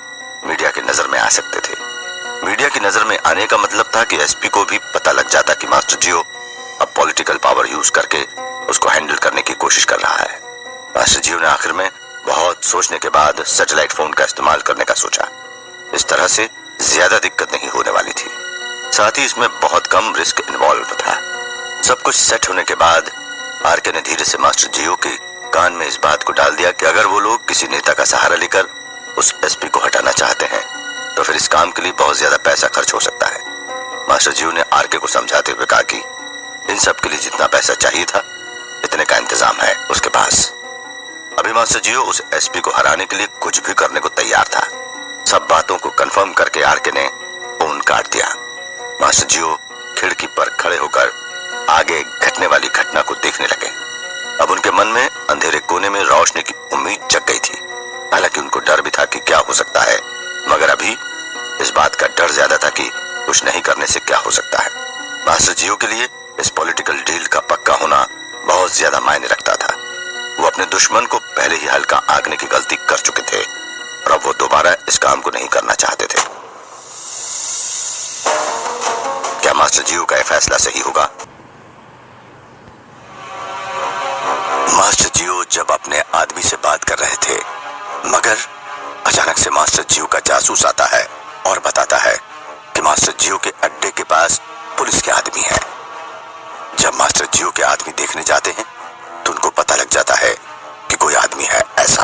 A: मीडिया की नजर में आ सकते थे। मीडिया की नजर में आने का मतलब था कि एसपी को भी पता लग जाता कि मास्टर जियो अब पॉलिटिकल पावर यूज करके उसको हैंडल करने की कोशिश कर रहा है। मास्टर जियो ने आखिर में बहुत सोचने के बाद सैटेलाइट फोन का इस्तेमाल करने का सोचा। इस तरह से ज्यादा दिक्कत नहीं होने वाली थी, साथ ही इसमें बहुत कम रिस्क इन्वॉल्व था। सब कुछ सेट होने के बाद आरके ने धीरे से मास्टर जियो के कान में इस बात को डाल दिया कि अगर वो लोग किसी नेता का सहारा लेकर उस एसपी को हटाना चाहते हैं तो फिर इस काम के लिए बहुत ज्यादा पैसा खर्च हो सकता है। मास्टर जियो ने आरके को समझाते हुए कहा कि इन सब के लिए जितना पैसा चाहिए था इतने का इंतजाम है उसके पास। अभी मास्टर जियो उस एसपी को हराने के लिए कुछ भी करने को तैयार था। सब बातों को कंफर्म करके आरके ने फोन काट दिया। मास्टर जियो खिड़की पर खड़े होकर आगे घटने वाली घटना को देखने लगे। अब उनके मन में अंधेरे कोने में रोशनी की उम्मीद जग गई थी। हालांकि उनको डर भी था कि क्या हो सकता है, मगर अभी इस बात का डर ज्यादा था कि कुछ नहीं करने से क्या हो सकता है। मास्टर जियो के लिए इस पॉलिटिकल डील का पक्का होना बहुत ज्यादा मायने रखता था। वो अपने दुश्मन को पहले ही हल्का आंकने की गलती कर चुके थे और अब वो दोबारा इस काम को नहीं करना चाहते थे। क्या मास्टर जियो का यह फैसला सही होगा? मास्टर जियो जब अपने आदमी से बात कर रहे थे, मगर अचानक से मास्टर जियो का जासूस आता है और बताता है कि मास्टर जियो के अड्डे के पास पुलिस के आदमी है। जब मास्टर जियो के आदमी देखने जाते हैं तो उनको पता लग जाता है कि कोई आदमी है ऐसा।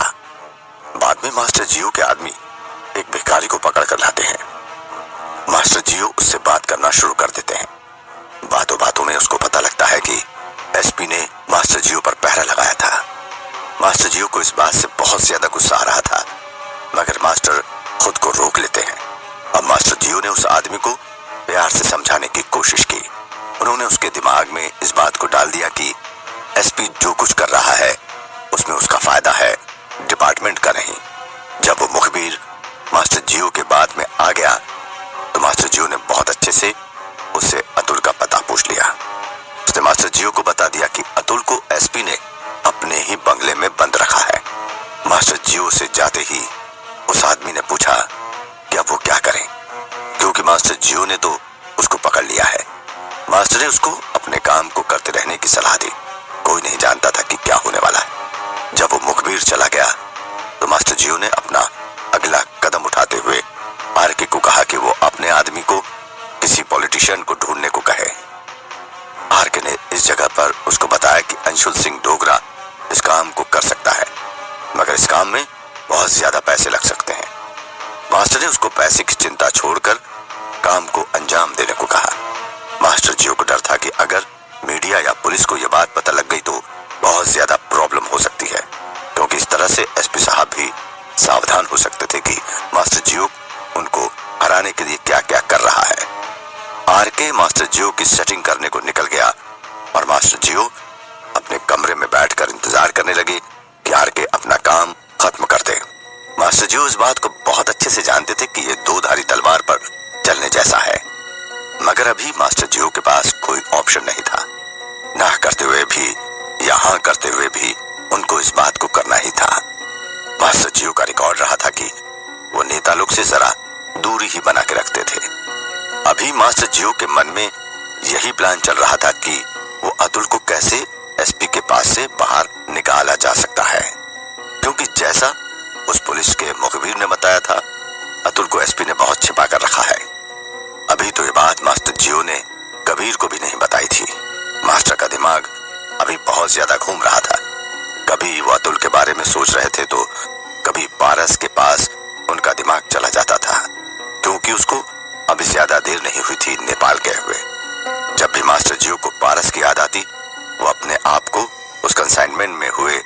A: बाद में मास्टर जियो के आदमी एक भिखारी को पकड़ कर लाते हैं। मास्टर जियो उससे बात करना शुरू कर देते हैं। बातों बातों में उसको पता लगता है कि एसपी ने मास्टर जियो पर पहरा लगाया था। मास्टर जियो को इस बात से बहुत ज्यादा गुस्सा आ रहा था, मगर मास्टर खुद को रोक लेते हैं। अब मास्टर जियो ने उस आदमी को प्यार से समझाने की कोशिश की। उन्होंने उसके दिमाग में इस बात को डाल दिया कि एसपी जो कुछ कर रहा है उसमें उसका फायदा है, डिपार्टमेंट का नहीं। जब वो मुखबिर मास्टर जियो के बाद में आ गया तो मास्टर जियो ने बहुत अच्छे से उससे अतुल का पता पूछ लिया। उसने मास्टर जियो को बता दिया कि अतुल को एसपी ने अपने ही बंगले में बंद रखा है। मास्टर जियो से जाते ही उस आदमी ने पूछा कि अब वो क्या करें, क्योंकि मास्टर जियो ने तो उसको पकड़ लिया है। मास्टर ने उसको अपने काम को करते रहने की सलाह दी। कोई नहीं जानता था कि क्या होने वाला है। जब वो मुखबिर चला गया तो मास्टर जियो ने अपना अगला कदम उठाते हुए आरके को कहा कि वो अपने आदमी को किसी पॉलिटिशियन को ढूंढने को कहे। आरके ने इस जगह पर उसको बताया कि अंशुल सिंह डोगरा इस काम को कर सकता है, मगर इस काम में बहुत ज्यादा पैसे लग सकते हैं। मास्टर ने उसको पैसे की चिंता छोड़कर काम को अंजाम देने को कहा। मास्टर जियो को डर था कि अगर मीडिया या पुलिस को यह बात पता लग गई तो बहुत ज्यादा प्रॉब्लम हो सकती है, क्योंकि इस तरह से एसपी साहब भी सावधान हो सकते थे कि मास्टर जियो उनको हराने के लिए क्या क्या कर रहा है। आरके मास्टर जियो की सेटिंग करने को निकल गया और मास्टर जियो अपने कमरे में बैठकर इंतजार करने लगे कि आरके अपना काम खत्म कर दे। मास्टर जियो इस बात को बहुत अच्छे से जानते थे कि ये दो धारी तलवार पर चलने जैसा है, मगर अभी मास्टर जियो के पास कोई ऑप्शन नहीं था। ना करते हुए भी या हाँ करते हुए भी उनको इस बात को करना ही था। मास्टर जियो का रिकॉर्ड रहा था कि वो नेता लोग से जरा दूरी ही बना के रखते थे। अभी मास्टर जियो के मन में यही प्लान चल रहा था कि वो अतुल को कैसे एसपी के पास से बाहर निकाला जा सकता है, क्योंकि जैसा उस पुलिस के मुखबिर ने बताया था अतुल को एसपी ने बहुत छिपा कर रखा है। अभी तो ये बात मास्टर जियो ने कबीर को भी नहीं बताई थी। मास्टर का दिमाग अभी बहुत ज्यादा घूम रहा था। कभी वो अतुल के बारे में सोच रहे थे तो कभी पारस के पास उनका दिमाग चला जाता था, क्योंकि उसको अभी ज्यादा देर नहीं हुई थी नेपाल गए हुए। जब भी मास्टर जियो को पारस की याद आती, वो अपने आप को उस कंसाइनमेंट में हुए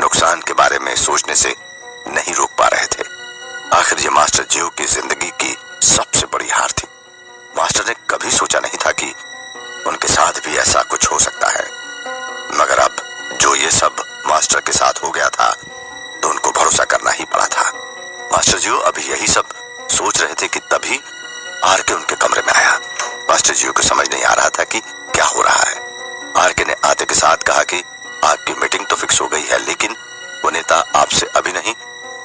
A: नुकसान के बारे में सोचने से नहीं रोक पा रहे थे। आखिर ये मास्टर जियो की जिंदगी की सबसे बड़ी हार थी। मास्टर ने कभी सोचा नहीं था कि उनके साथ भी ऐसा कुछ हो सकता है, मगर अब जो ये सब मास्टर के साथ हो गया था तो उनको भरोसा करना ही पड़ा था। मास्टर जियो अभी यही सब सोच रहे थे कि तभी आर के उनके कमरे में आया। मास्टर जियो को समझ नहीं आ रहा था कि क्या हो रहा है। आर के ने आते के साथ कहा कि आपकी मीटिंग तो फिक्स हो गई है, लेकिन वो नेता आपसे अभी नहीं,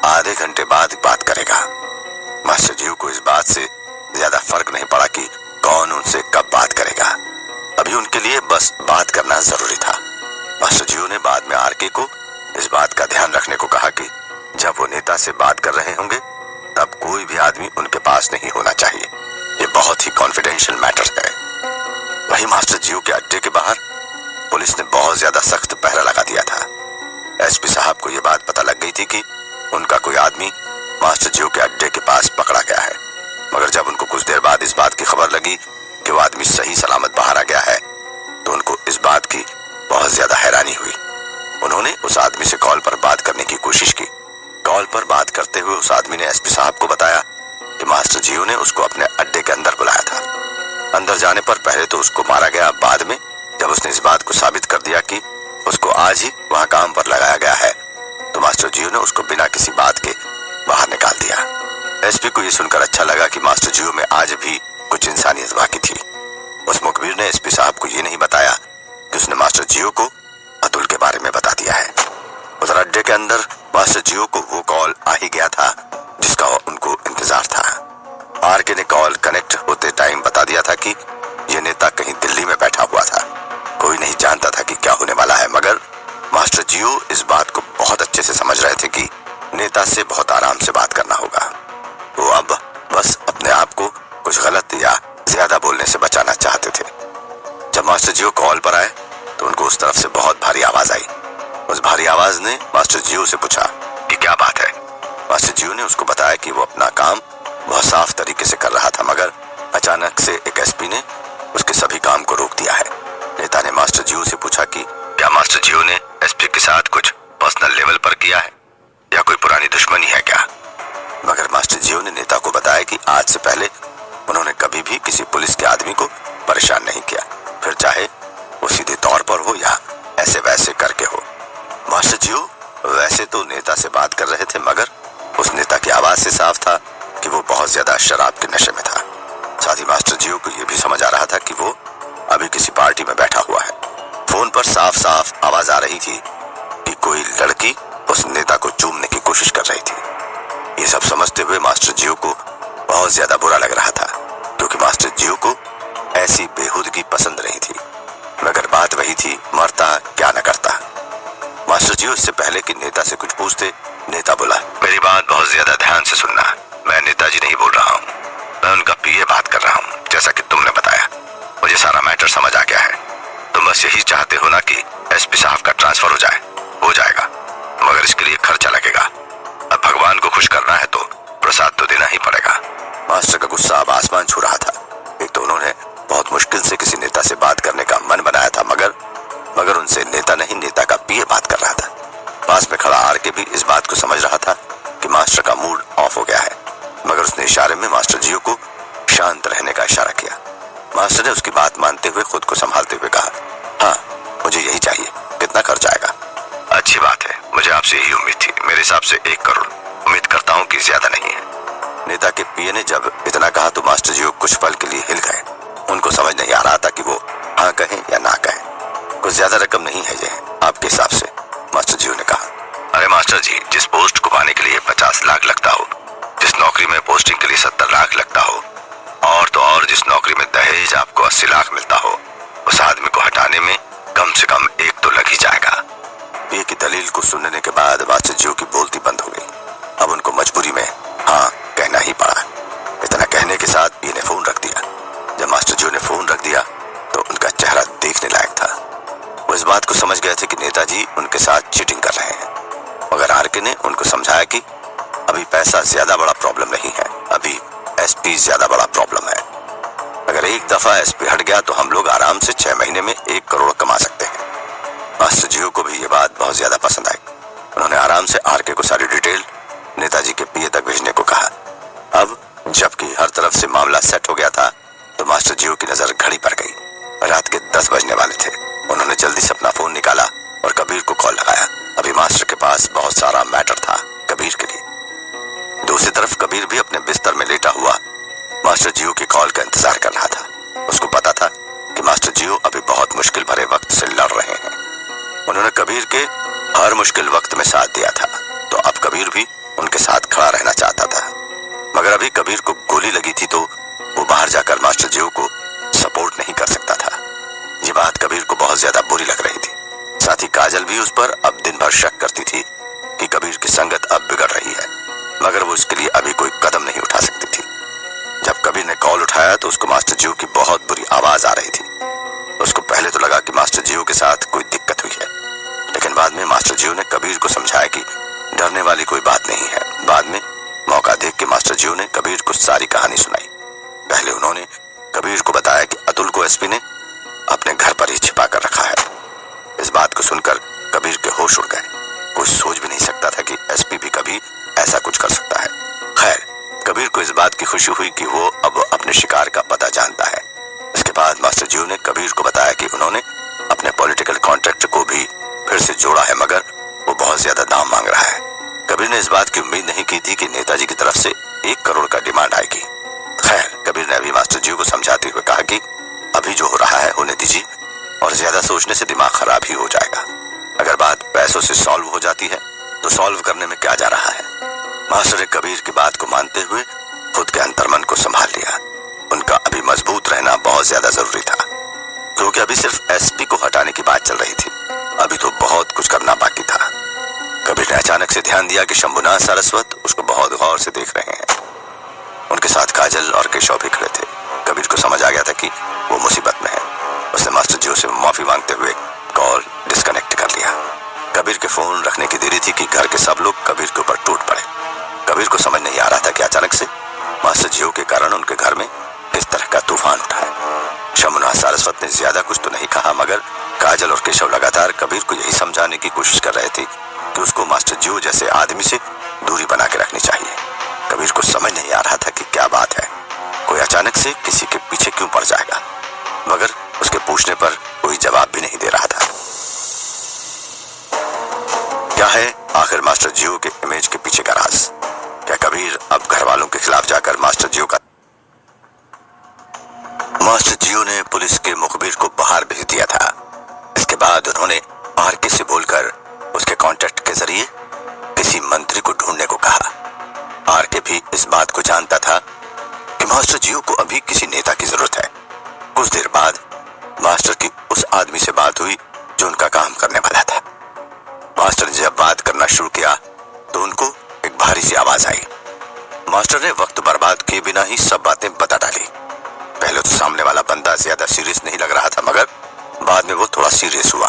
A: आधे घंटे बाद बात करेगा। मास्टर जियो को इस बात से ज्यादा फर्क नहीं पड़ा कि कौन उनसे कब बात करेगा। अभी उनके लिए बस बात करना जरूरी था। मास्टर जियो ने बाद में आर के को इस बात का ध्यान रखने को कहा कि जब वो नेता से बात कर रहे होंगे तब कोई भी आदमी उनके पास नहीं होना चाहिए। ये बहुत ही कॉन्फिडेंशियल मैटर है। वही मास्टर जियो के अड्डे के बाहर पुलिस ने बहुत ज्यादा सख्त पहरा लगा दिया था। एसपी साहब को यह बात पता लग गई थी कि उनका कोई आदमी मास्टर जियो के अड्डे के पास पकड़ा गया है, मगर जब उनको कुछ देर बाद इस बात की खबर लगी कि वो आदमी सही सलामत बाहर आ गया है तो उनको इस बात की बहुत ज्यादा हैरानी हुई। उन्होंने उस आदमी से कॉल पर बात करने की कोशिश की। कॉल पर बात करते हुए उस आदमी ने एसपी साहब को बताया कि मास्टर जियो ने उसको अपने अड्डे के अंदर बुलाया था। अंदर जाने पर पहले तो उसको मारा गया, बाद में जब उसने इस बात को साबित कर दिया कि उसको आज ही वहां काम पर लगाया गया है तो मास्टर जियो ने उसको बिना किसी बात के बाहर निकाल दिया। एसपी को यह सुनकर अच्छा लगा कि मास्टर जियो में आज भी कुछ इंसानियत बाकी थी। उस मुखबिर ने एसपी साहब को यह नहीं बताया कि उसने मास्टर जियो को अतुल के बारे में बता दिया है। उधर अड्डे के अंदर मास्टर जियो को वो कॉल आ ही गया था जिसका उनको इंतजार था। आर के ने कॉल कनेक्ट होते टाइम बता दिया था कि यह नेता कहीं दिल्ली में बैठा हुआ था। कोई नहीं जानता था कि क्या होने वाला है, मगर मास्टर जियो इस बात को बहुत अच्छे से समझ रहे थे कि नेता से बहुत आराम से बात करना होगा। वो अब बस अपने आप को कुछ गलत या ज्यादा बोलने से बचाना चाहते थे। जब मास्टर जियो कॉल पर आए तो उनको उस तरफ से बहुत भारी आवाज आई। उस भारी आवाज ने मास्टर जियो से पूछा कि क्या बात है। मास्टर जियो ने उसको बताया कि वो अपना काम बहुत साफ तरीके से कर रहा था, मगर अचानक से एक एसपी ने उसके सभी काम को रोक दिया है। नेता ने मास्टर जियो से पूछा कि क्या मास्टर जियो ने एसपी के साथ कुछ पर्सनल लेवल पर किया है या कोई पुरानी दुश्मनी है क्या। मगर मास्टर जियो ने नेता को बताया कि आज से पहले उन्होंने कभी भी किसी पुलिस के आदमी को परेशान नहीं किया, फिर चाहे वो सीधे तौर पर हो या ऐसे वैसे करके हो। मास्टर जियो वैसे तो नेता से बात कर रहे थे, मगर उस नेता की आवाज से साफ था कि वो बहुत ज्यादा शराब के नशे में था। साथ ही मास्टर जियो को यह भी समझ आ रहा था कि वो अभी किसी पार्टी में बैठा हुआ है। फोन पर साफ साफ आवाज आ रही थी कि कोई लड़की उस नेता को चूमने की कोशिश कर रही थी। ये सब समझते हुए मास्टर जियो को बहुत ज्यादा बुरा लग रहा था, क्योंकि मास्टर जियो को ऐसी बेहुदगी पसंद नहीं थी। मगर बात वही थी, मरता क्या न करता। मास्टर जियो इससे पहले कि नेता से कुछ पूछते, नेता बोला, मेरी बात बहुत ज्यादा ध्यान से सुनना। मैं नेताजी नहीं बोल रहा हूँ, मैं उनका पीए बात कर रहा हूँ। जैसा कि तुमने बताया, मुझे सारा मैटर समझ आ गया है। तुम बस यही चाहते हो ना कि एसपी साहब का ट्रांसफर हो जाएगा, मगर इसके लिए खर्चा लगेगा। अब भगवान को खुश करना है तो प्रसाद तो देना ही पड़ेगा। मास्टर का गुस्सा अब आसमान छू रहा था। एक तो उन्होंने बहुत मुश्किल से किसी नेता से बात करने का मन बनाया था, मगर उनसे नेता नहीं, नेता का पीए बात कर रहा था। पास में खड़ा आर के भी इस बात को समझ रहा था कि मास्टर का मूड ऑफ हो गया है, मगर उसने इशारे में मास्टर जियो को शांत रहने का इशारा किया। मास्टर ने उसकी बात मानते हुए खुद को संभालते हुए कहा, हाँ मुझे यही चाहिए। कितना खर्च आएगा। अच्छी बात है, मुझे आपसे यही उम्मीद थी। मेरे हिसाब से 1 करोड़। उम्मीद करता हूँ कि ज्यादा नहीं है। नेता के पीए ने जब इतना कहा तो मास्टर जियो कुछ पल के लिए हिल गए। उनको समझ नहीं आ रहा था कि वो हाँ कहें या ना कहें। कुछ ज्यादा रकम नहीं है ये आपके हिसाब से, मास्टर जियो ने कहा। अरे मास्टर जी, जिस पोस्ट को पाने के लिए 50 लाख लगता हो, जिस नौकरी में पोस्टिंग के लिए 70 लाख लगता हो, और तो और जिस नौकरी में दहेज आपको 80 लाख मिलता हो, उस आदमी को हटाने में कम से कम 1 तो लग ही जाएगा। पीए की दलील को सुनने के बाद मास्टर जियो की बोलती बंद हो गई। अब उनको मजबूरी में हाँ कहना ही पड़ा। इतना कहने के साथ पीए ने फोन रख दिया। जब मास्टर जियो ने फोन रख दिया तो उनका चेहरा देखने लायक था। वो इस बात को समझ गए थे कि नेताजी उनके साथ चीटिंग कर रहे हैं, मगर आरके ने उनको समझाया कि अभी पैसा ज्यादा बड़ा प्रॉब्लम नहीं है, अभी एसपी ज्यादा बड़ा प्रॉब्लम है। अगर एक दफा एसपी हट गया तो हम लोग आराम से 6 महीने में 1 करोड़ कमा सकते हैं। मास्टर जियो को भी ये बात बहुत ज्यादा पसंद आई। उन्होंने आराम से आरके को सारी डिटेल नेताजी के पीए तक भेजने को कहा। अब जबकि हर तरफ से मामला सेट हो गया था तो मास्टर जियो की नजर घड़ी पर गई। रात के 10 बजने वाले थे। उन्होंने जल्दी से अपना फोन निकाला और कबीर को कॉल लगाया। अभी मास्टर के पास बहुत सारा मैटर था कबीर के लिए। दूसरी तरफ कबीर भी अपने बिस्तर में लेटा हुआ मास्टर जियो की कॉल का इंतजार कर रहा था। उसको पता था कि मास्टर जियो अभी बहुत मुश्किल भरे वक्त से लड़ रहे हैं। उन्होंने कबीर के हर मुश्किल वक्त में साथ दिया था, तो अब कबीर भी उनके साथ खड़ा रहना चाहता था। मगर अभी कबीर को गोली लगी थी तो वो बाहर जाकर मास्टर जियो को सपोर्ट नहीं कर सकता था। ये बात कबीर को बहुत ज्यादा बुरी लग रही थी। साथ ही काजल भी उस पर अब दिन भर शक करती थी कि कबीर की संगत अब बिगड़ रही है, मगर वो इसके लिए अभी कोई कदम नहीं उठा सकती थी। जब कबीर ने कॉल उठाया तो उसको मास्टर जियो की बहुत बुरी आवाज आ रही थी। उसको पहले तो लगा कि मास्टर जियो के साथ कोई दिक्कत हुई है, लेकिन बाद में मास्टर जियो ने कबीर को समझाया कि डरने वाली कोई बात नहीं है। बाद में मौका देख के मास्टर जियो ने कबीर को सारी कहानी सुनाई। पहले उन्होंने कबीर को बताया कि अतुल को एसपी ने अपने घर पर ही छिपा कर रखा है। इस बात को सुनकर कबीर के होश उड़ गए। कोई सोच भी नहीं सकता था कि एसपी भी कभी ऐसा कुछ कर सकता है। खैर, कबीर को इस बात की खुशी हुई कि वो अब अपने शिकार का पता जानता है। इसके बाद मास्टर जियो ने कबीर को बताया कि उन्होंने अपने पॉलिटिकल कॉन्ट्रैक्ट को भी फिर से जोड़ा है, मगर वो बहुत ज्यादा दाम मांग रहा है। कबीर ने इस बात की उम्मीद नहीं की थी कि नेताजी की तरफ से 1 करोड़ का डिमांड आएगी। खैर, कबीर ने अभी मास्टर जियो को समझाते हुए कहा कि अभी जो हो रहा है होने दीजिए, और ज्यादा सोचने से दिमाग खराब ही हो जाएगा। अगर बात पैसों से सॉल्व हो जाती है तो सॉल्व करने में क्या जा रहा है। मास्टर ने कबीर की बात को मानते हुए खुद के अंतर्मन को संभाल लिया। उनका अभी मजबूत रहना बहुत ज्यादा जरूरी था, क्योंकि अभी सिर्फ एसपी को हटाने की बात चल रही थी। अभी तो बहुत कुछ करना बाकी था। कबीर ने अचानक से ध्यान दिया कि शंभुनाथ सारस्वत उसको बहुत गौर से देख रहे हैं। उनके साथ काजल और केशव भी खड़े थे। कबीर को समझ आ गया था कि वो मुसीबत में है। उसने मास्टर जियो से माफी मांगते हुए कॉल डिस्कनेक्ट कर लिया। कबीर के फोन रखने की देरी थी कि घर के सब लोग कबीर के ऊपर टूट पड़े। कबीर को समझ नहीं आ रहा था कि अचानक से मास्टर जियो के कारण उनके घर में किस तरह का तूफान उठा है। शंभुनाथ सारस्वत ने ज्यादा कुछ तो नहीं कहा, मगर काजल और केशव लगातार कबीर को यही समझाने की कोशिश कर रहे थे कि उसको मास्टर जियो जैसे आदमी से दूरी बना के रखनी चाहिए। कबीर को समझ नहीं आ रहा था कि क्या बात है। कोई अचानक से किसी के पीछे क्यों पड़ जाएगा, मगर उसके पूछने पर कोई जवाब भी नहीं दे रहा था। क्या है आखिर मास्टर जियो के इमेज के पीछे का राज? क्या कबीर अब घर वालों के खिलाफ जाकर मास्टर जियो ने पुलिस के मुखबिर को बाहर भेज दिया था। इसके बाद उन्होंने आरके से बोलकर उसके कांटेक्ट के जरिए किसी मंत्री को ढूंढने को कहा। आरके भी इस बात को जानता था कि मास्टर जियो को अभी किसी नेता की जरूरत है। कुछ देर बाद मास्टर की उस आदमी से बात हुई जो उनका काम करने वाला था। मास्टर ने जब बात करना शुरू किया तो उनको एक भारी सी आवाज आई। मास्टर ने वक्त बर्बाद किए बिना ही सब बातें बता डाली। पहले तो सामने वाला बंदा ज्यादा सीरियस नहीं लग रहा था, मगर बाद में वो थोड़ा सीरियस हुआ।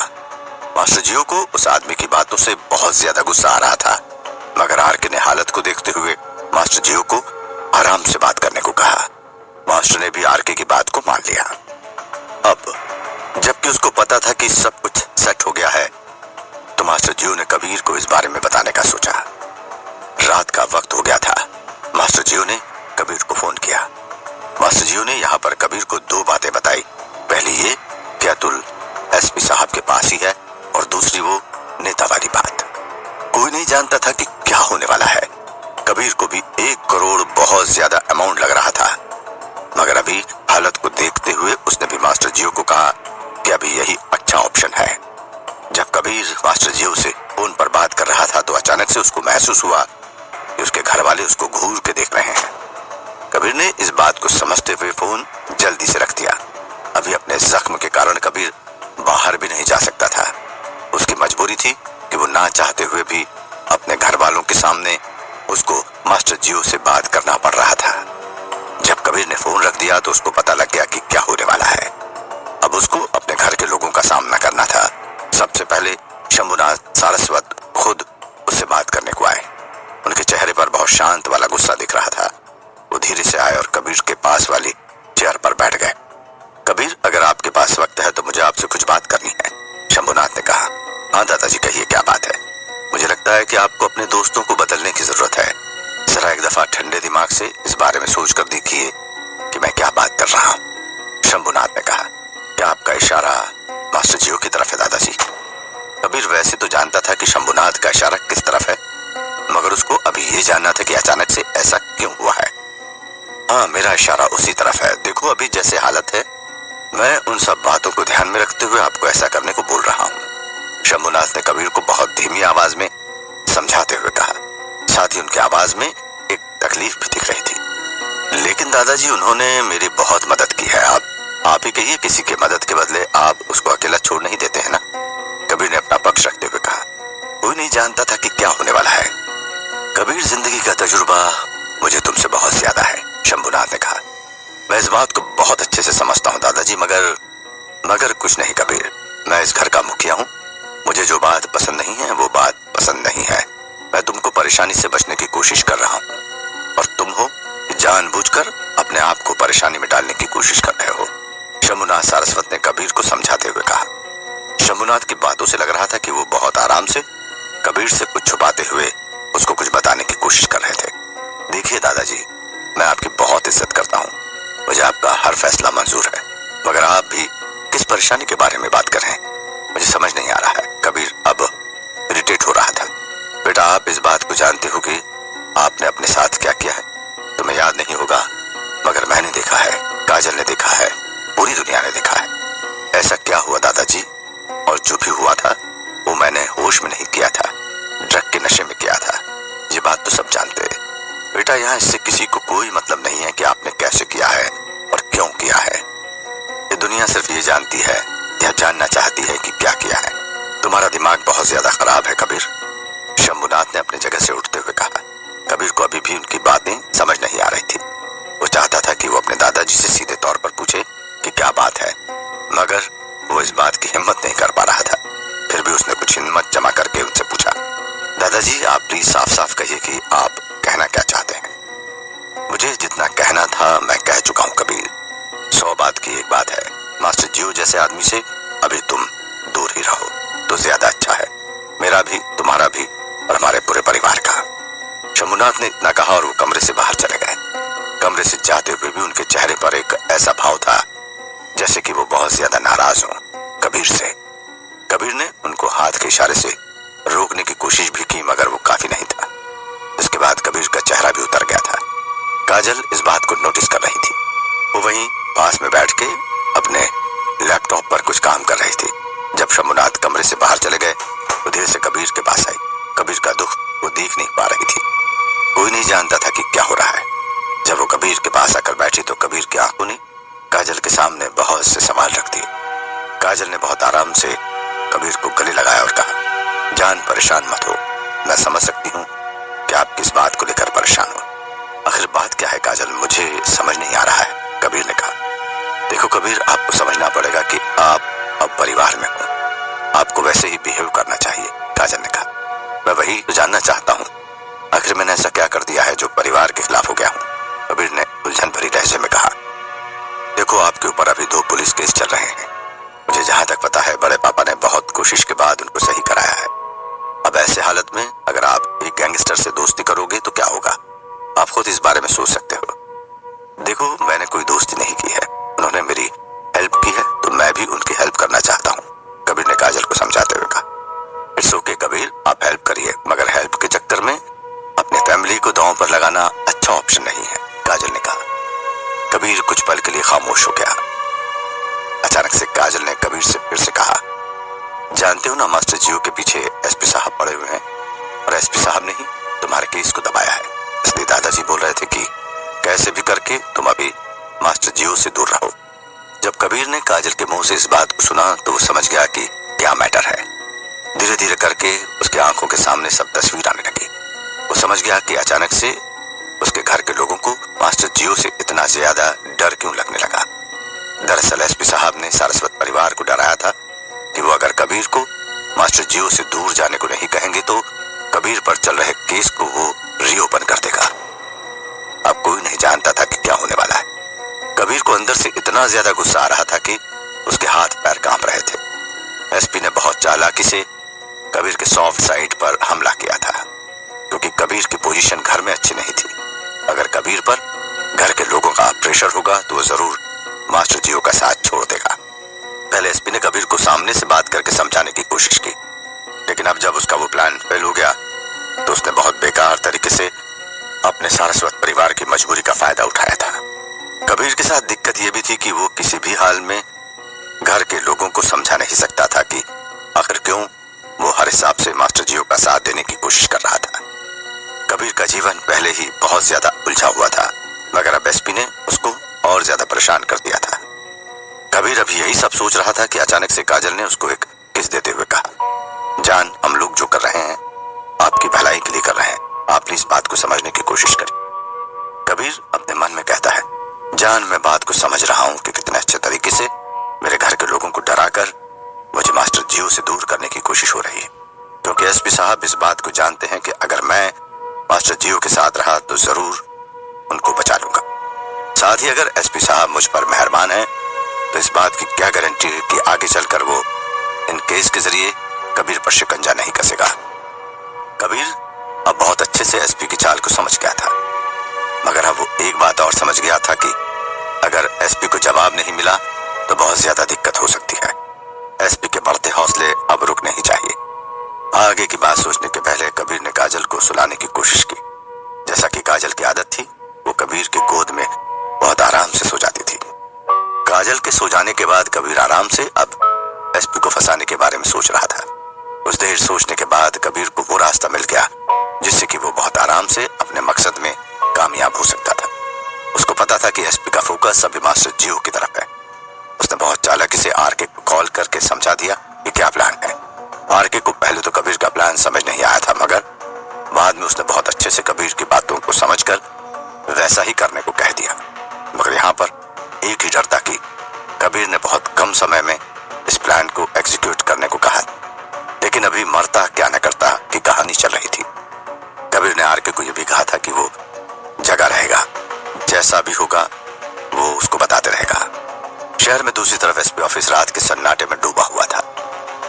A: मास्टर जियो को उस आदमी की बातों से बहुत ज्यादा गुस्सा आ रहा था, मगर आरके ने हालत को देखते हुए मास्टर जियो को आराम से बात करने को कहा। मास्टर ने भी आरके की बात को मान लिया। अब जबकि उसको पता था कि सब कुछ सेट हो गया है, तो मास्टर जियो ने कबीर को इस बारे में बताने का सोचा। रात का वक्त हो गया था। मास्टर जियो ने कबीर को फोन किया। मास्टर जियो ने यहाँ पर कबीर को 2 बातें बताई। पहली ये कि अतुल एसपी साहब के पास ही है, और दूसरी वो नेता वाली बात। कोई नहीं जानता था कि क्या होने वाला है। कबीर को भी 1 करोड़ बहुत ज्यादा अमाउंट लग रहा था, मगर अभी हालत को देखते हुए उसने भी मास्टर जियो को कहा कि अभी यही अच्छा ऑप्शन है। जब कबीर मास्टर जियो से फोन पर बात कर रहा था तो अचानक से उसको महसूस हुआ कि उसके घर वाले उसको घूर के देख रहे हैं। कबीर ने इस बात को समझते हुए फोन जल्दी से रख दिया। अभी अपने जख्म के कारण कबीर बाहर भी नहीं जा सकता था। उसकी मजबूरी थी कि वो ना चाहते हुए भी अपने घर वालों के सामने उसको मास्टर जियो से बात करना पड़ रहा था। जब कबीर ने फोन रख दिया तो उसको पता लग गया कि क्या होने वाला है। अब उसको अपने घर के लोगों का सामना करना था। सबसे पहले शंभुनाथ सारस्वत खुद उससे बात करने को आए। उनके चेहरे पर बहुत शांत वाला गुस्सा दिख रहा था। वो धीरे से आए और कबीर के पास वाली चेयर पर बैठ गए। कबीर, अगर आपके पास वक्त है तो मुझे आपसे कुछ बात करनी है, शंभुनाथ ने कहा। हाँ दादाजी, कहिए, क्या बात है? मुझे लगता है कि आपको अपने दोस्तों को बदलने की जरूरत है। जरा एक दफा ठंडे दिमाग से इस बारे में सोच कर देखिए कि मैं क्या बात कर रहा हूँ, शंभुनाथ ने कहा। क्या आपका इशारा मास्टर जियो की तरफ है दादाजी? कबीर वैसे तो जानता था कि शंभुनाथ का इशारा किस तरफ है, मगर उसको अभी ये जानना था कि अचानक से ऐसा क्यों हुआ है। हाँ, मेरा इशारा उसी तरफ है। देखो, अभी जैसे हालत है, मैं उन सब बातों को ध्यान में रखते हुए आपको ऐसा करने को बोल रहा हूँ, शंभुनाथ ने कबीर को बहुत धीमी आवाज में समझाते हुए कहा। साथ ही उनकी आवाज में एक तकलीफ भी दिख रही थी। लेकिन दादाजी, उन्होंने मेरी बहुत मदद की है। आप ही कहिए, किसी के मदद के बदले आप उसको अकेला छोड़ नहीं देते हैं ना, कबीर ने अपना पक्ष रखते हुए कहा। कोई नहीं जानता था कि क्या होने वाला है कबीर, जिंदगी का तजुर्बा मुझे तुमसे बहुत ज्यादा है, शंभुनाथ ने कहा। मैं इस बात को बहुत अच्छे से समझता हूँ दादाजी, मगर कुछ नहीं कबीर, मैं इस घर का मुखिया हूँ। मुझे जो बात पसंद नहीं है वो बात पसंद नहीं है। मैं तुमको परेशानी से बचने की कोशिश कर रहा हूँ और तुम हो जानबूझकर अपने आप को परेशानी में डालने की कोशिश कर रहे हो, शंभुनाथ सारस्वत ने कबीर को समझाते हुए कहा। शंभुनाथ की बातों से लग रहा था कि वो बहुत आराम से कबीर से कुछ छुपाते हुए उसको कुछ बताने की कोशिश कर रहे थे। देखिए दादाजी, मैं आपकी बहुत इज्जत करता हूँ, मुझे आपका हर फैसला मंजूर है, मगर आप भी किस परेशानी के बारे में बात कर रहे हैं मुझे समझ नहीं आ रहा है। कबीर अब इरिटेट हो रहा था। बेटा, आप इस बात को जानते हो कि आपने अपने साथ क्या किया है? तुम्हें याद नहीं होगा, मगर मैंने देखा है, काजल ने देखा है, पूरी दुनिया ने देखा है। ऐसा क्या हुआ दादाजी? और जो भी हुआ था वो मैंने होश में नहीं किया था, ड्रग के नशे में किया था। ये बात तो सब जानते हैं बेटा। यहाँ इससे किसी को कोई मतलब नहीं है कि आपने कैसे किया है और क्यों किया है। ये दुनिया सिर्फ ये जानती है या जानना चाहती है कि क्या किया है। तुम्हारा दिमाग बहुत ज्यादा खराब है कबीर, शंभुनाथ ने अपनी जगह से उठते हुए कहा। कबीर को अभी भी उनकी बातें समझ नहीं आ रही थी। वो चाहता था कि वो अपने दादाजी से सीधे तौर पर पूछे कि क्या बात है, मगर वो इस बात की हिम्मत नहीं कर पा रहा था। फिर भी उसने कुछ हिम्मत जमा करके उनसे पूछा, दादाजी, आप प्लीज साफ साफ कहिए कि आप कहना क्या चाहते हैं। मुझे जितना कहना था मैं कह चुका हूँ कबीर। 100 बात की एक बात है, मास्टर जियो जैसे आदमी से अभी तुम दूर ही रहो तो ज्यादा अच्छा है, मेरा भी, तुम्हारा भी और हमारे पूरे परिवार का। शंभुनाथ ने इतना कहा और वो कमरे से बाहर चले गए। कमरे से जाते हुए भी उनके चेहरे पर एक ऐसा भाव था जैसे कि वो बहुत ज्यादा नाराज हो कबीर से। कबीर ने उनको हाथ के इशारे से रोकने की कोशिश भी की, मगर वो काफी नहीं था। इसके बाद कबीर का चेहरा भी उतर गया था। काजल इस बात को नोटिस कर रही थी। वो वहीं पास में बैठ के अपने लैपटॉप पर कुछ काम कर रही थी। जब शंभुनाथ कमरे से बाहर चले गए, वो धीरे से कबीर के पास आई। कबीर का दुख वो देख नहीं पा रही थी। कोई नहीं जानता था कि क्या हो रहा है। जब वो कबीर के पास आकर बैठी तो कबीर की आंखों ने काजल के सामने बहुत से सवाल रख दिए। काजल ने बहुत आराम से कबीर को गले लगाया और कहा, जान परेशान मत हो, मैं समझ सकती हूँ कि आप किस बात को लेकर परेशान हो। आखिर बात क्या है काजल, मुझे समझ नहीं आ रहा है, कबीर ने कहा। देखो कबीर, आपको समझना पड़ेगा कि आप अब परिवार में हो, आपको वैसे ही बिहेव करना चाहिए, काजल ने कहा। मैं वही तो जानना चाहता हूँ, आखिर मैंने ऐसा क्या कर दिया है जो परिवार के खिलाफ हो गया हूँ, कबीर ने उलझन भरी लहजे में कहा। देखो, आपके ऊपर अभी 2 पुलिस केस चल रहे हैं। मुझे जहां तक पता है बड़े पापा ने बहुत कोशिश के बाद उनको सही कराया है। अब ऐसे हालत में अगर आप एक गैंगस्टर से दोस्ती करोगे तो क्या होगा, आप खुद इस बारे में सोच सकते हो। देखो, मैंने कोई दोस्ती नहीं की है, उन्होंने मेरी हेल्प की है तो मैं भी उनकी हेल्प करना चाहता हूँ, कबीर ने काजल को समझाते हुए कहा। इट्स ओके कबीर, आप हेल्प करिए, मगर हेल्प के चक्कर में अपनी फैमिली को दांव पर लगाना अच्छा ऑप्शन नहीं है, काजल ने कहा। कबीर कुछ पल के लिए खामोश हो गया। अचानक से काजल ने कबीर से फिर से कहा, जानते हो ना, मास्टर जियो के पीछे एसपी साहब पड़े हुए हैं और एसपी साहब ने ही तुम्हारे केस को दबाया है। इसलिए दादाजी बोल रहे थे कि कैसे भी करके तुम अभी मास्टर जियो से दूर रहो। जब कबीर ने काजल के मुंह से इस बात को सुना तो वो समझ गया कि क्या मैटर है। धीरे धीरे करके उसकी आंखों के सामने सब तस्वीर आने लगी। वो समझ गया कि अचानक से उसके घर के लोगों को मास्टर जियो से इतना ज्यादा डर क्यों लगने लगा। दरअसल एसपी साहब ने सारस्वत परिवार को डराया था कि वो अगर कबीर को मास्टर जियो से दूर जाने को नहीं कहेंगे तो कबीर पर चल रहे केस को वो रीओपन कर देगा। अब कोई नहीं जानता था कि क्या होने वाला है। कबीर को अंदर से इतना ज्यादा गुस्सा आ रहा था कि उसके हाथ पैर कांप रहे थे। एसपी ने बहुत चालाकी से कबीर के सॉफ्ट साइड पर हमला किया था, क्योंकि कबीर की पोजीशन घर में अच्छी नहीं थी। अगर कबीर पर घर के लोगों का प्रेशर होगा तो वो जरूर मास्टर जियो का साथ छोड़ देगा। पहले एसपी ने कबीर को सामने से बात करके समझाने की कोशिश की, लेकिन अब जब उसका वो प्लान फेल हो गया तो उसने बहुत बेकार तरीके से अपने सारस्वत परिवार की मजबूरी का फायदा उठाया था। कबीर के साथ दिक्कत यह भी थी कि वो किसी भी हाल में घर के लोगों को समझा नहीं सकता था कि आखिर क्यों वो हर हिसाब से मास्टर जियो का साथ देने की कोशिश कर रहा था। कबीर का जीवन पहले ही बहुत ज्यादा उलझा हुआ था, मगर अब एसपी ने उसको और ज्यादा परेशान कर दिया था। कबीर अभी यही सब सोच रहा था कि अचानक से काजल ने उसको एक किस देते हुए कहा, जान, हम लोग जो कर रहे हैं आपकी भलाई के लिए कर रहे हैं, आप इस बात को समझने की कोशिश करें। कबीर अपने मन में कहता है, जान, मैं बात को समझ रहा हूं कि कितने अच्छे तरीके से मेरे घर के लोगों को डराकर मुझे मास्टर जियो से दूर करने की कोशिश हो रही है, क्योंकि एसपी साहब इस बात को जानते हैं कि अगर मैं मास्टर जियो के साथ रहा तो जरूर उनको बचा लूंगा। साथ ही अगर एसपी साहब मुझ पर मेहरबान हैं तो इस बात की क्या गारंटी है कि आगे चलकर वो इन केस के जरिए कबीर पर शिकंजा नहीं कसेगा। कबीर अब बहुत अच्छे से एसपी की चाल को समझ गया था, मगर अब वो एक बात और समझ गया था कि अगर एसपी को जवाब नहीं मिला तो बहुत ज्यादा दिक्कत हो सकती है। एसपी के बढ़ते हौसले अब रुकने ही चाहिए। आगे की बात सोचने के पहले कबीर ने काजल को सुलाने की कोशिश की। जैसा कि काजल की आदत थी, वो कबीर की गोद में बहुत आराम से सो जाती थी। काजल के सो जाने के बाद कबीर आराम से अब एसपी को फंसाने के बारे में सोच रहा था। कुछ देर सोचने के बाद कबीर को वो रास्ता मिल गया जिससे कि वो बहुत आराम से अपने मकसद में कामयाब हो सकता था। उसको पता था कि एसपी का फोकस अभी मास्टर जियो की तरफ है। उसने बहुत चालाकी से आरके को कॉल करके समझा दिया कि क्या प्लान है। आरके को पहले तो कबीर का प्लान समझ नहीं आया था, मगर बाद में उसने बहुत अच्छे से कबीर की बातों को समझकर वैसा ही करने को कह दिया। मगर यहाँ पर एक ही डर था कि कबीर ने बहुत कम समय में इस प्लान को एग्जीक्यूट करने को कहा, लेकिन अभी मरता क्या न करता की कहानी चल रही थी। कबीर ने आरके को यह भी कहा था कि वो जगा रहेगा, जैसा भी होगा वो उसको बताते रहेगा। शहर में दूसरी तरफ एसपी ऑफिस रात के सन्नाटे में डूबा हुआ था।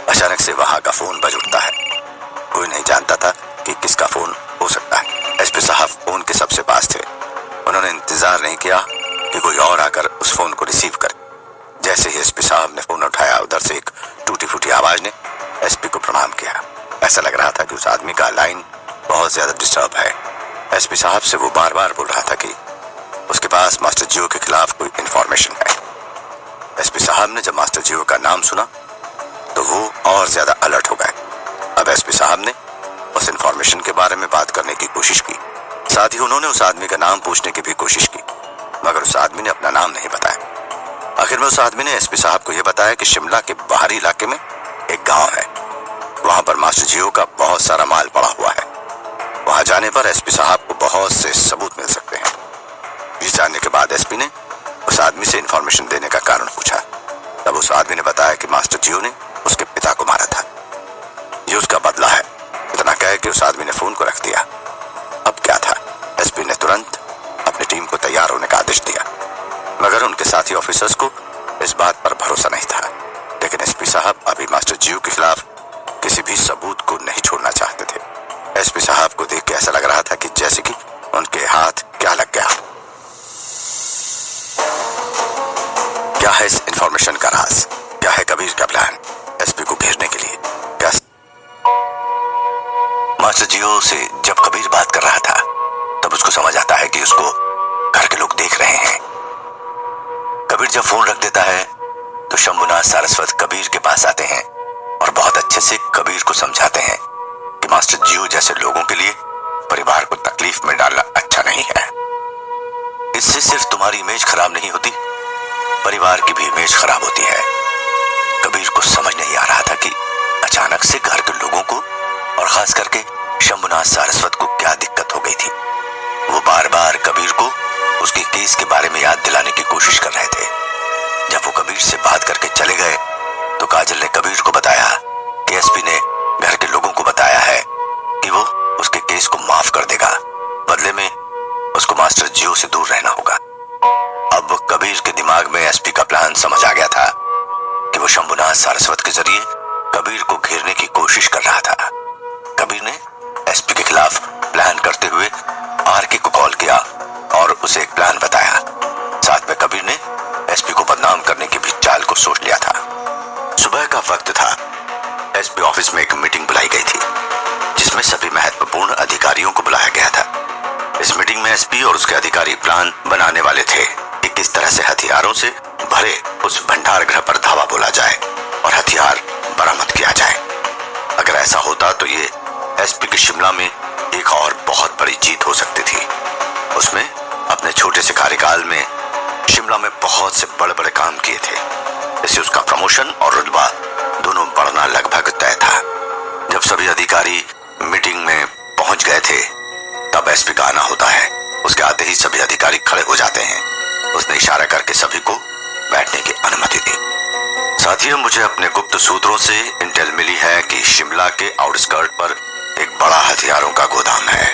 A: अचानक से वहां का फोन बज उठता है। कोई नहीं जानता था कि किसका फोन हो सकता है। एसपी साहब फोन के सबसे पास थे। उन्होंने इंतजार नहीं किया कि कोई और आकर उस फोन को रिसीव करे। जैसे ही एसपी साहब ने फोन उठाया, उधर से एक टूटी फूटी आवाज ने एसपी को प्रणाम किया। ऐसा लग रहा था कि उस आदमी का लाइन बहुत ज्यादा डिस्टर्ब है। एसपी साहब से वो बार बार बोल रहा था कि उसके पास मास्टर जियो के खिलाफ कोई इंफॉर्मेशन है। एसपी साहब ने जब मास्टर जियो का नाम सुना तो वो और ज्यादा अलर्ट हो गए। अब एसपी साहब ने उस इंफॉर्मेशन के बारे में बात करने की कोशिश की। साथ ही उन्होंने उस आदमी का नाम पूछने की भी कोशिश की, मगर उस आदमी ने अपना नाम नहीं बताया। आखिर में उस आदमी ने एसपी साहब को यह बताया कि शिमला के बाहरी इलाके में एक गांव है, वहां पर मास्टर जियो का बहुत सारा माल पड़ा हुआ है। वहां जाने पर एसपी साहब को बहुत से सबूत मिल सकते हैं। ये जानने के बाद एसपी ने उस आदमी से इंफॉर्मेशन देने का कारण पूछा। तब उस आदमी ने बताया कि मास्टर जियो ने उसके पिता को मारा था, ये उसका बदला है। इतना कह के उस आदमी ने फोन को रख दिया। अब क्या था, एसपी ने तुरंत अपनी टीम को तैयार होने का आदेश दिया, मगर उनके साथी ऑफिसर्स को इस बात पर भरोसा नहीं था। लेकिन एसपी साहब अभी मास्टर जियो के खिलाफ किसी भी सबूत को नहीं छोड़ना चाहते थे। एसपी साहब को देख के ऐसा लग रहा था कि जैसे कि उनके हाथ क्या लग गया। क्या है इस इंफॉर्मेशन का राज? क्या है कबीर का प्लान एसपी को घेरने के लिए? क्या मास्टर जियो से जब कबीर बात कर रहा था तब उसको समझ आता है कि उसको घर के लोग देख रहे हैं। कबीर जब फोन रख देता है तो शंभुनाथ सारस्वत कबीर के पास आते हैं और बहुत अच्छे से कबीर को समझाते हैं कि मास्टर जियो जैसे लोगों के लिए परिवार को तकलीफ में डालना अच्छा नहीं है। इससे सिर्फ तुम्हारी इमेज खराब नहीं होती, परिवार की भी इमेज खराब होती है। कबीर को समझ नहीं आ रहा था कि अचानक से घर के लोगों को और खास करके शंभुनाथ सारस्वत को क्या दिक्कत हो गई थी। वो बार बार कबीर को उसके केस के बारे में याद दिलाने की कोशिश कर रहे थे। जब वो कबीर से बात करके चले गए तो काजल ने कबीर को बताया कि एसपी ने उसको मास्टर जियो से दूर रहना होगा। अब कबीर के दिमाग में एसपी का प्लान समझ आ गया था कि वो शंभुनाथ सारस्वत के जरिए कबीर को घेरने की कोशिश कर रहा था। कबीर ने एसपी के खिलाफ प्लान करते हुए आरके को कॉल किया और उसे एक प्लान बताया। साथ में कबीर ने एसपी को बदनाम करने की भी चाल को सोच लिया था। सुबह का वक्त था। एसपी ऑफिस में एक मीटिंग बुलाई गई थी जिसमें सभी महत्वपूर्ण अधिकारियों को बुलाया गया था। इस मीटिंग में एसपी और उसके अधिकारी प्लान बनाने वाले थे कि किस तरह से हथियारों से भरे उस भंडार गृह पर धावा बोला जाए और हथियार बरामद किया जाए। अगर ऐसा होता तो ये एसपी के शिमला में एक और बहुत बड़ी जीत हो सकती थी। उसमें अपने छोटे से कार्यकाल में शिमला में बहुत से बड़े बड़े काम किए थे। इससे उसका प्रमोशन और रुतबा दोनों बढ़ना लगभग तय था। जब सभी अधिकारी मीटिंग में पहुंच गए थे तब एसपी का आना होता है। उसके आते ही सभी अधिकारी खड़े हो जाते हैं। उसने इशारा करके सभी को बैठने की अनुमति दी। साथियों, मुझे अपने गुप्त सूत्रों से इंटेल मिली है कि शिमला के आउटस्कर्ट पर एक बड़ा हथियारों का गोदाम है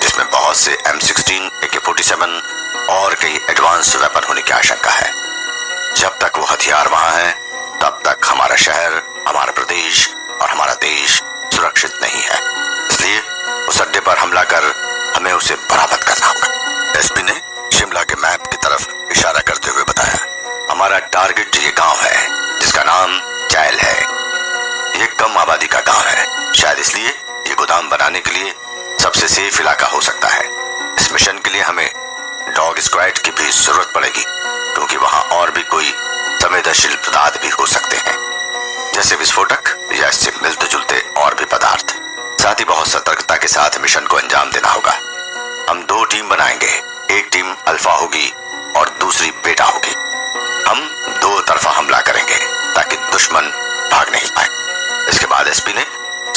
A: जिसमें बहुत से M16, AK-47 और कई एडवांस वेपन होने की आशंका है। जब तक वो हथियार वहां है तब तक हमारा शहर, हमारा प्रदेश और हमारा देश सुरक्षित नहीं है। इसलिए उस अड्डे पर हमला कर हमें उसे बरामद करना होगा। एसपी ने शिमला के मैप की तरफ इशारा करते हुए बताया, हमारा टारगेट ये गांव है जिसका नाम चैल है। ये कम आबादी का गांव है, शायद इसलिए ये गोदाम बनाने के लिए सबसे सेफ इलाका हो सकता है। इस मिशन के लिए हमें डॉग स्क्वाड की भी जरूरत पड़ेगी क्योंकि वहां और भी कोई संवेदनशील पदार्थ भी हो सकते हैं जैसे विस्फोटक या इससे मिलते जुलते और भी पदार्थ। साथ ही बहुत सतर्कता के साथ मिशन को अंजाम देना होगा। हम 2 टीम बनाएंगे, एक टीम अल्फा होगी और दूसरी बेटा होगी। हम 2 तरफा हमला करेंगे ताकि दुश्मन भाग नहीं पाए। इसके बाद एसपी ने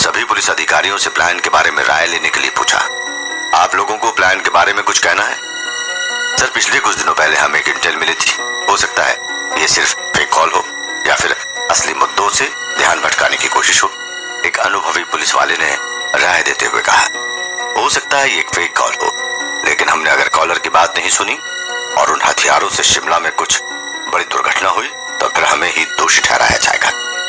A: सभी पुलिस अधिकारियों से प्लान के बारे में राय लेने के लिए पूछा, आप लोगों को प्लान के बारे में कुछ कहना है? सर, पिछले कुछ दिनों पहले हमें एक इंटेल मिली थी। हो सकता है ये सिर्फ फेक कॉल हो या फिर असली मुद्दों से ध्यान भटकाने की कोशिश हो, एक अनुभवी पुलिस वाले ने राय देते हुए कहा। हो सकता है ये एक फेक कॉल हो, लेकिन हमने अगर कॉलर की बात नहीं सुनी और उन हथियारों से शिमला में कुछ बड़ी दुर्घटना हुई तो फिर हमें ही दोषी ठहराया जाएगा।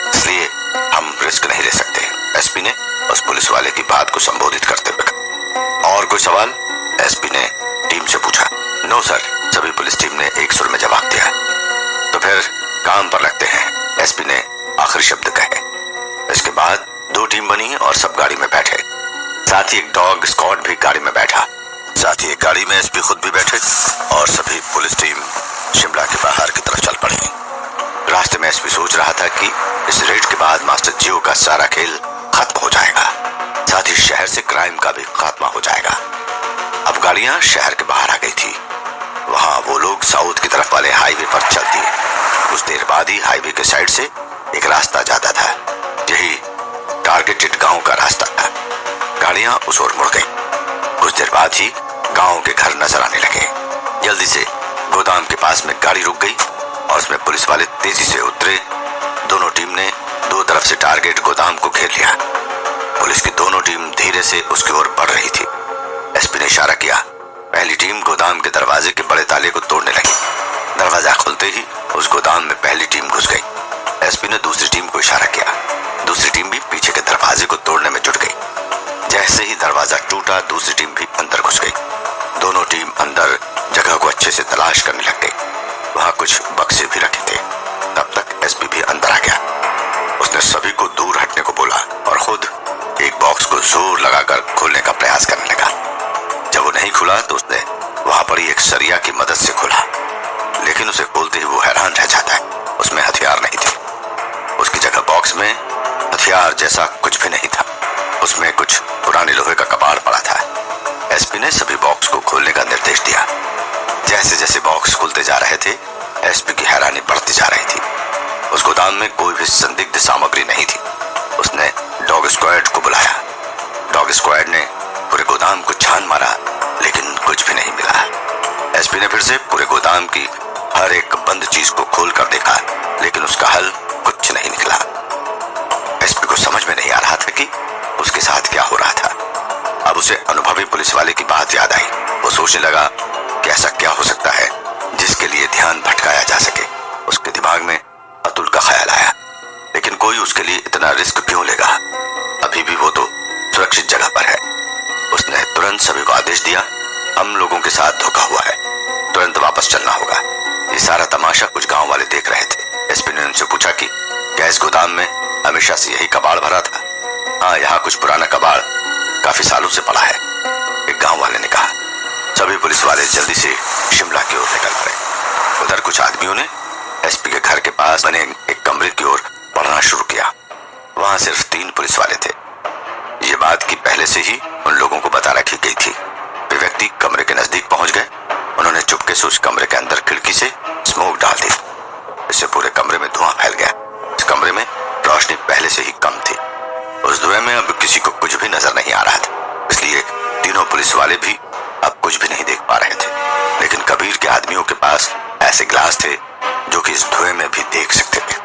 A: इसलिए हम रिस्क नहीं ले सकते। एसपी ने उस पुलिस वाले की बात को संबोधित करते हुए कहा। और कोई सवाल? एसपी ने टीम से पूछा। नो सर, सभी पुलिस टीम ने एक सुर में जवाब दिया। तो फिर काम पर लगते हैं, एसपी ने आखिरी शब्द कहे। इसके बाद 2 टीम बनी और सब गाड़ी में बैठे। साथ ही एक डॉग स्क्वाड भी गाड़ी में बैठा। साथ ही एक गाड़ी में एसपी खुद भी बैठे और सभी पुलिस टीम शिमला के बाहर की तरफ चल पड़ी। रास्ते में एसपी सोच रहा था कि इस रेड के बाद मास्टर जियो का सारा खेल खत्म हो जाएगा। साथ ही शहर से क्राइम का भी खात्मा हो जाएगा। अब गाड़ियां शहर के बाहर आ गई थी। वहां वो लोग साउथ की तरफ वाले हाईवे पर चलती है। कुछ देर बाद ही हाईवे के साइड से एक रास्ता जाता था। यही टारगेटेड गांव का रास्ता था। गाड़ियां उस ओर मुड़ गई। कुछ देर बाद ही गांव के घर नजर आने लगे। जल्दी से गोदाम के पास में गाड़ी रुक गई और उसमें पुलिस वाले तेजी से उतरे। दोनों टीम ने 2 तरफ से टारगेट गोदाम को घेर लिया। पुलिस की दोनों टीम धीरे से उसकी ओर बढ़ रही थी। एसपी ने इशारा किया। पहली टीम गोदाम के दरवाजे के बड़े ताले को तोड़ने लगी। दरवाजा खुलते ही उस गोदाम में पहली टीम घुस गई। एसपी ने दूसरी टीम को इशारा किया। दूसरी टीम भी पीछे के दरवाजे को तोड़ने में जुट गई। जैसे ही दरवाजा टूटा दूसरी टीम भी अंदर घुस गई। दोनों टीम अंदर जगह को अच्छे से तलाश करने लग गई। वहां कुछ बक्से भी रखे थे। तब तक एसपी भी अंदर आ गया। उसने सभी को दूर हटने को बोला और खुद एक बॉक्स को जोर लगाकर खोलने का प्रयास करने लगा। जब वो नहीं खुला तो उसने वहां पड़ी एक सरिया की मदद से खोला, लेकिन उसे खोलते ही वो हैरान रह जाता है। उसमें हथियार नहीं थे। उसकी जगह बॉक्स में हथियार जैसा कुछ भी नहीं था। उसमें कुछ पुराने लोहे का कबाड़ पड़ा था। एसपी ने सभी बॉक्स को खोलने का निर्देश दिया। जैसे जैसे बॉक्स खुलते जा रहे थे एसपी की हैरानी बढ़ती जा रही थी। उस गोदाम में कोई भी संदिग्ध सामग्री नहीं थी। उसने डॉग स्क्वाड को बुलाया। डॉग स्क्वाड ने पूरे गोदाम को छान मारा, लेकिन कुछ भी नहीं मिला। एसपी ने फिर से पूरे गोदाम की हर एक बंद चीज को खोल कर देखा, लेकिन उसका हल कुछ नहीं निकला। एसपी को समझ में नहीं आ रहा था कि उसके साथ क्या हो रहा था। अब उसे अनुभवी पुलिस वाले की बात याद आई। वो सोचने लगा कि ऐसा क्या हो सकता है जिसके लिए ध्यान भटकाया जा सके। उसके दिमाग में अतुल का ख्याल आया, लेकिन कोई उसके लिए इतना रिस्क क्यों लेगा? अभी भी वो तो सुरक्षित जगह पर है। उसने तुरंत सभी को आदेश दिया, हम लोगों के साथ धोखा हुआ है, तुरंत वापस चलना होगा। ये सारा तमाशा कुछ गांव वाले देख रहे थे। एसपी ने उनसे पूछा कि क्या इस गोदाम में हमेशा से यही कबाड़ भरा था? हाँ, यहाँ कुछ पुराना कबाड़ काफी सालों से पड़ा है, एक गांव वाले ने कहा। सभी पुलिस वाले जल्दी से शिमला की ओर निकल पड़े। उधर कुछ आदमियों ने एसपी के घर के पास बने एक कमरे की ओर बढ़ना शुरू किया। वहां सिर्फ 3 पुलिस वाले थे। ये बात की पहले से ही उन लोगों को बता रखी गई थी। वे व्यक्ति कमरे के नजदीक पहुंच गए। उन्होंने चुपके से उस कमरे के अंदर खिड़की से स्मोक डाल दी। इससे पूरे कमरे में धुआं फैल गया। इस कमरे में रोशनी पहले से ही कम थी। उस धुएं में अब किसी को कुछ भी नजर नहीं आ रहा था, इसलिए तीनों पुलिस वाले भी अब कुछ भी नहीं देख पा रहे थे। लेकिन कबीर के आदमियों के पास ऐसे ग्लास थे जो कि इस धुएं में भी देख सकते थे।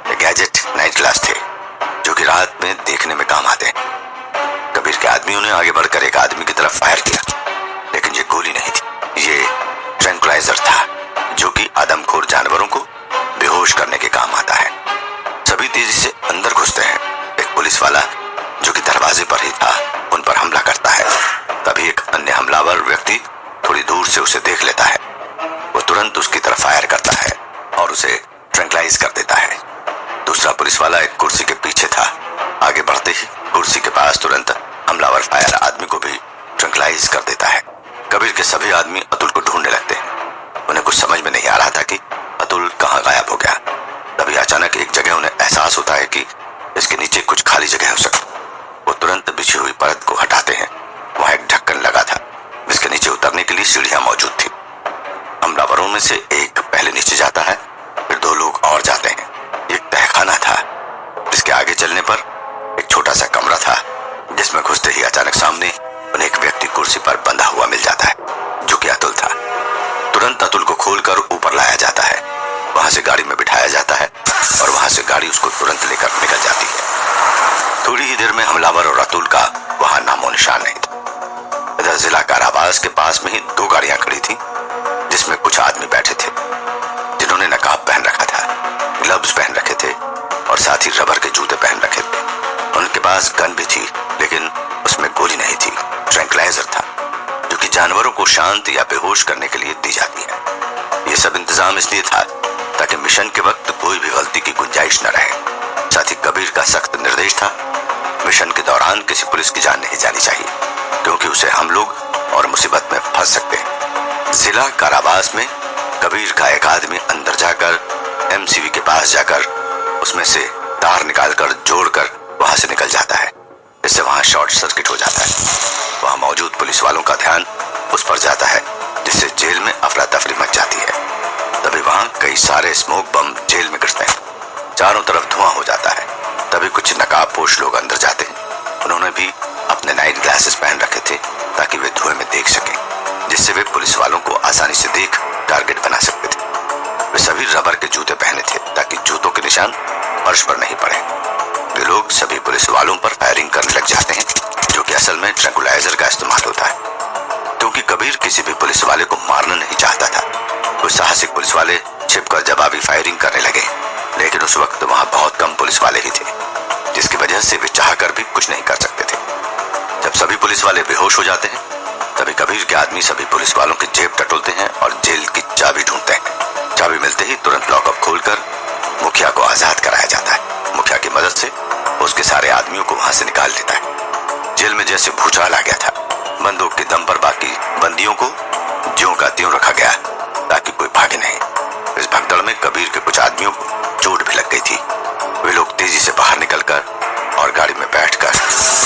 A: ये गैजेट नाइट ग्लास थे जो कि रात में देखने में काम आते हैं। कबीर के आदमियों ने आगे बढ़कर एक आदमी की तरफ फायर किया, लेकिन ये गोली नहीं थी, ये ट्रैंक्विलाइजर था जो कि आदमखोर जानवरों को बेहोश करने के काम आता है। सभी तेजी से अंदर घुसते हैं। एक पुलिस वाला जो कि दरवाजे पर ही था उन पर हमला करता है। तभी एक अन्य हमलावर व्यक्ति थोड़ी दूर से उसे देख लेता है। वो तुरंत उसकी तरफ फायर करता है और उसे ट्रैंक्विलाइज कर देता है। दूसरा पुलिस वाला एक कुर्सी के पीछे था। आगे बढ़ते ही कुर्सी के पास तुरंत हमलावर फायर आदमी को भी ट्रैंक्विलाइज कर देता है। कबीर के सभी आदमी अतुल को ढूंढने लगते हैं। उन्हें कुछ समझ में नहीं आ रहा था कि अतुल कहाँ गायब हो गया। तभी अचानक एक जगह उन्हें एहसास होता है कि इसके नीचे कुछ खाली जगह हो सकती। वो तुरंत बिछी हुई परत को हटाते हैं। वहां एक ढक्कन लगा था जिसके नीचे उतरने के लिए सीढ़ियां मौजूद थी। हमलावरों में से एक पहले नीचे जाता है, फिर 2 लोग और जाते हैं। एक तहखाना था जिसके आगे चलने पर एक छोटा सा कमरा था, जिसमें घुसते ही अचानक सामने उन्हें एक व्यक्ति कुर्सी पर बंधा हुआ मिल जाता है जो कि अतुल था। तुरंत अतुल को खोलकर ऊपर लाया जाता है। वहां से गाड़ी में बिठाया जाता है और वहां से गाड़ी उसको तुरंत लेकर निकल जाती है। थोड़ी ही देर में हमलावर और अतुल का वहां नामो निशान नहीं था। इधर जिला कारावास के पास में ही 2 गाड़ियां खड़ी थी जिसमें कुछ आदमी बैठे थे जिन्होंने नकाब पहन रखा था, ग्लव्स पहन रखे थे और साथ ही रबर के जूते पहन रखे थे। उनके पास गन भी थी, लेकिन उसमें गोली नहीं थी, ट्रैंक्विलाइजर था जो कि जानवरों को शांत या बेहोश करने के लिए दी जाती है। ये सब इंतजाम इसलिए था ताकि मिशन के वक्त कोई भी गलती की गुंजाइश न रहे। साथ ही कबीर का सख्त निर्देश था, मिशन के दौरान किसी पुलिस की जान नहीं जानी चाहिए, क्योंकि उसे हम लोग और मुसीबत में फंस सकते हैं। जिला कारावास में कबीर का एक आदमी अंदर जाकर एमसीवी के पास जाकर उसमें से तार निकालकर जोड़कर वहां से निकल जाता है। इससे वहां शॉर्ट सर्किट हो जाता है। वहां मौजूद पुलिस वालों का ध्यान उस पर जाता है, जिससे जेल में अफरा तफरी मच जाती है। तभी वहां कई सारे स्मोक बम जेल में गिरते हैं। चारों तरफ धुआं हो जाता है। तभी कुछ नकाबपोश लोग अंदर जाते हैं। उन्होंने भी अपने नाइट ग्लासेस पहन रखे थे ताकि वे धुएं में देख सकें, जिससे वे पुलिस वालों को आसानी से देख टारगेट बना सकते थे। वे सभी रबर के जूते पहने थे ताकि जूतों के निशान फर्श पर नहीं पड़े। वे लोग सभी पुलिस वालों पर फायरिंग करने लग जाते हैं, जो कि असल में ट्रैंक्विलाइजर का इस्तेमाल होता है। क्योंकि कबीर किसी भी पुलिस वाले को मारना नहीं चाहता था, कुछ साहसिक पुलिस वाले छिपकर जवाबी फायरिंग करने लगे, लेकिन उस वक्त वहां बहुत कम पुलिस वाले ही थे, जिसकी वजह से वे चाहकर भी कुछ नहीं कर सकते थे। जब सभी पुलिस वाले बेहोश हो जाते हैं, तभी कबीर के आदमी सभी पुलिस वालों की जेब टटोलते हैं और जेल की चाबी ढूंढते हैं। चाबी मिलते ही तुरंत लॉकअप खोलकर मुखिया को आजाद कराया जाता है। मुखिया की मदद से उसके सारे आदमियों को वहां से निकाल लेता है। जेल में जैसे भूचाल आ गया था। बंदूक के दम पर बाकी बंदियों को ज्यों का त्यों रखा गया ताकि कोई भागे नहीं। इस भगदड़ में कबीर के कुछ आदमियों को चोट भी लग गई थी। वे लोग तेजी से बाहर निकलकर और गाड़ी में बैठकर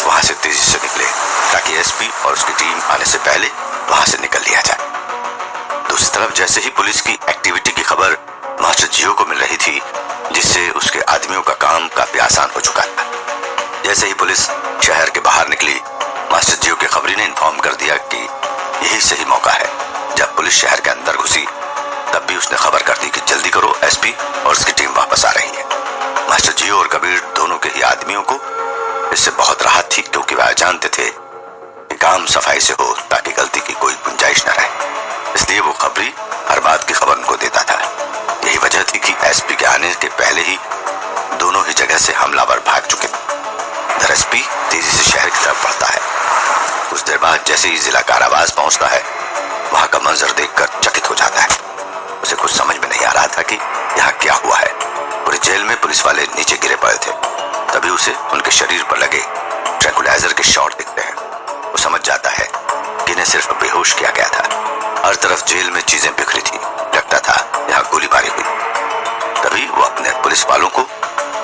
A: वहां से तेजी से निकले ताकि एसपी और उसकी टीम आने से पहले वहां से निकल लिया जाए। दूसरी तरफ जैसे ही पुलिस की एक्टिविटी की खबर मास्टर जियो को मिल रही थी, जिससे उसके आदमियों का काम काफी आसान हो चुका था। जैसे ही पुलिस शहर के बाहर निकली, मास्टर जियो के खबरी ने इन्फॉर्म कर दिया कि यही सही मौका है। जब पुलिस शहर के अंदर घुसी, तब भी उसने खबर कर दी कि जल्दी करो, एसपी और उसकी टीम वापस आ रही है। मास्टर जियो और कबीर दोनों के ही आदमियों को इससे बहुत राहत थी, क्योंकि वह जानते थे कि कि काम सफाई से हो ताकि गलती की कोई गुंजाइश न रहे। इसलिए वो खबरी हर बात की खबर उनको देता था। यही वजह थी कि एसपी के आने के पहले ही दोनों ही जगह से हमलावर भाग चुके थे। इधर एसपी तेजी से शहर की तरफ बढ़ता है। कुछ देर बाद जैसे ही जिला कारावास पहुंचता है, वहां का मंजर देखकर चकित हो जाता है। उसे कुछ समझ में नहीं आ रहा था कि यहाँ क्या हुआ है। पूरे जेल में पुलिस वाले नीचे गिरे पड़े थे। तभी उसे उनके शरीर पर लगे ट्रैंकुलाइजर के शॉट दिखते हैं। वो समझ जाता है कि इन्हें सिर्फ बेहोश किया गया था। हर तरफ जेल में चीजें बिखरी थी, लगता था यहाँ गोलीबारी हुई। तभी वो अपने पुलिस वालों को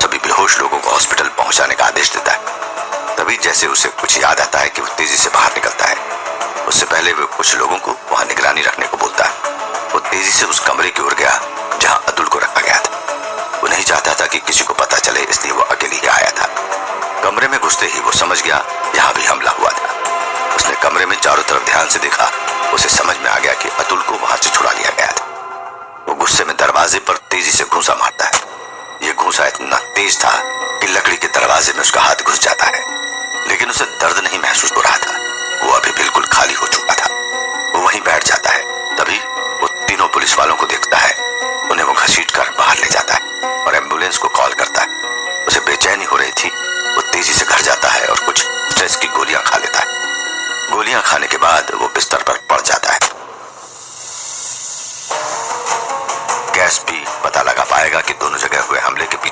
A: सभी बेहोश लोगों को हॉस्पिटल पहुंचाने का आदेश देता है। तभी जैसे उसे कुछ याद आता है कि वो तेजी से बाहर निकलता है। उससे पहले वो कुछ लोगों को वहां निगरानी रखने को बोलता है। वो तेजी से उस कमरे की ओर गया जहां अतुल को रखा गया था। वो नहीं चाहता था कि किसी को पता चले, इसलिए वो अकेले ही आया था। कमरे में घुसते ही वो समझ गया यहाँ भी हमला हुआ था। उसने कमरे में चारों तरफ ध्यान से देखा। उसे समझ में आ गया कि अतुल को वहां से छुड़ा लिया गया था। वो गुस्से में दरवाजे पर तेजी से घूंसा मारता है। ये घूंसा इतना तेज था कि लकड़ी के दरवाजे में उसका हाथ घुस जाता है, लेकिन उसे दर्द नहीं महसूस हो रहा था। वो अभी बिल्कुल खाली हो चुका था। वो वहीं बैठ जाता है। तभी वो तीनों पुलिस वालों को देखता है। उन्हें वो घसीट कर बाहर ले जाता है और एम्बुलेंस को कॉल करता है। उसे बेचैनी हो रही थी। वो तेजी से घर जाता है और कुछ स्ट्रेस की गोलियां खा लेता है। गोलियां खाने के बाद वो बिस्तर पर पड़ जाता है। क्या एसपी पता लगा पाएगा कि दोनों जगह हुए हमले के पीछे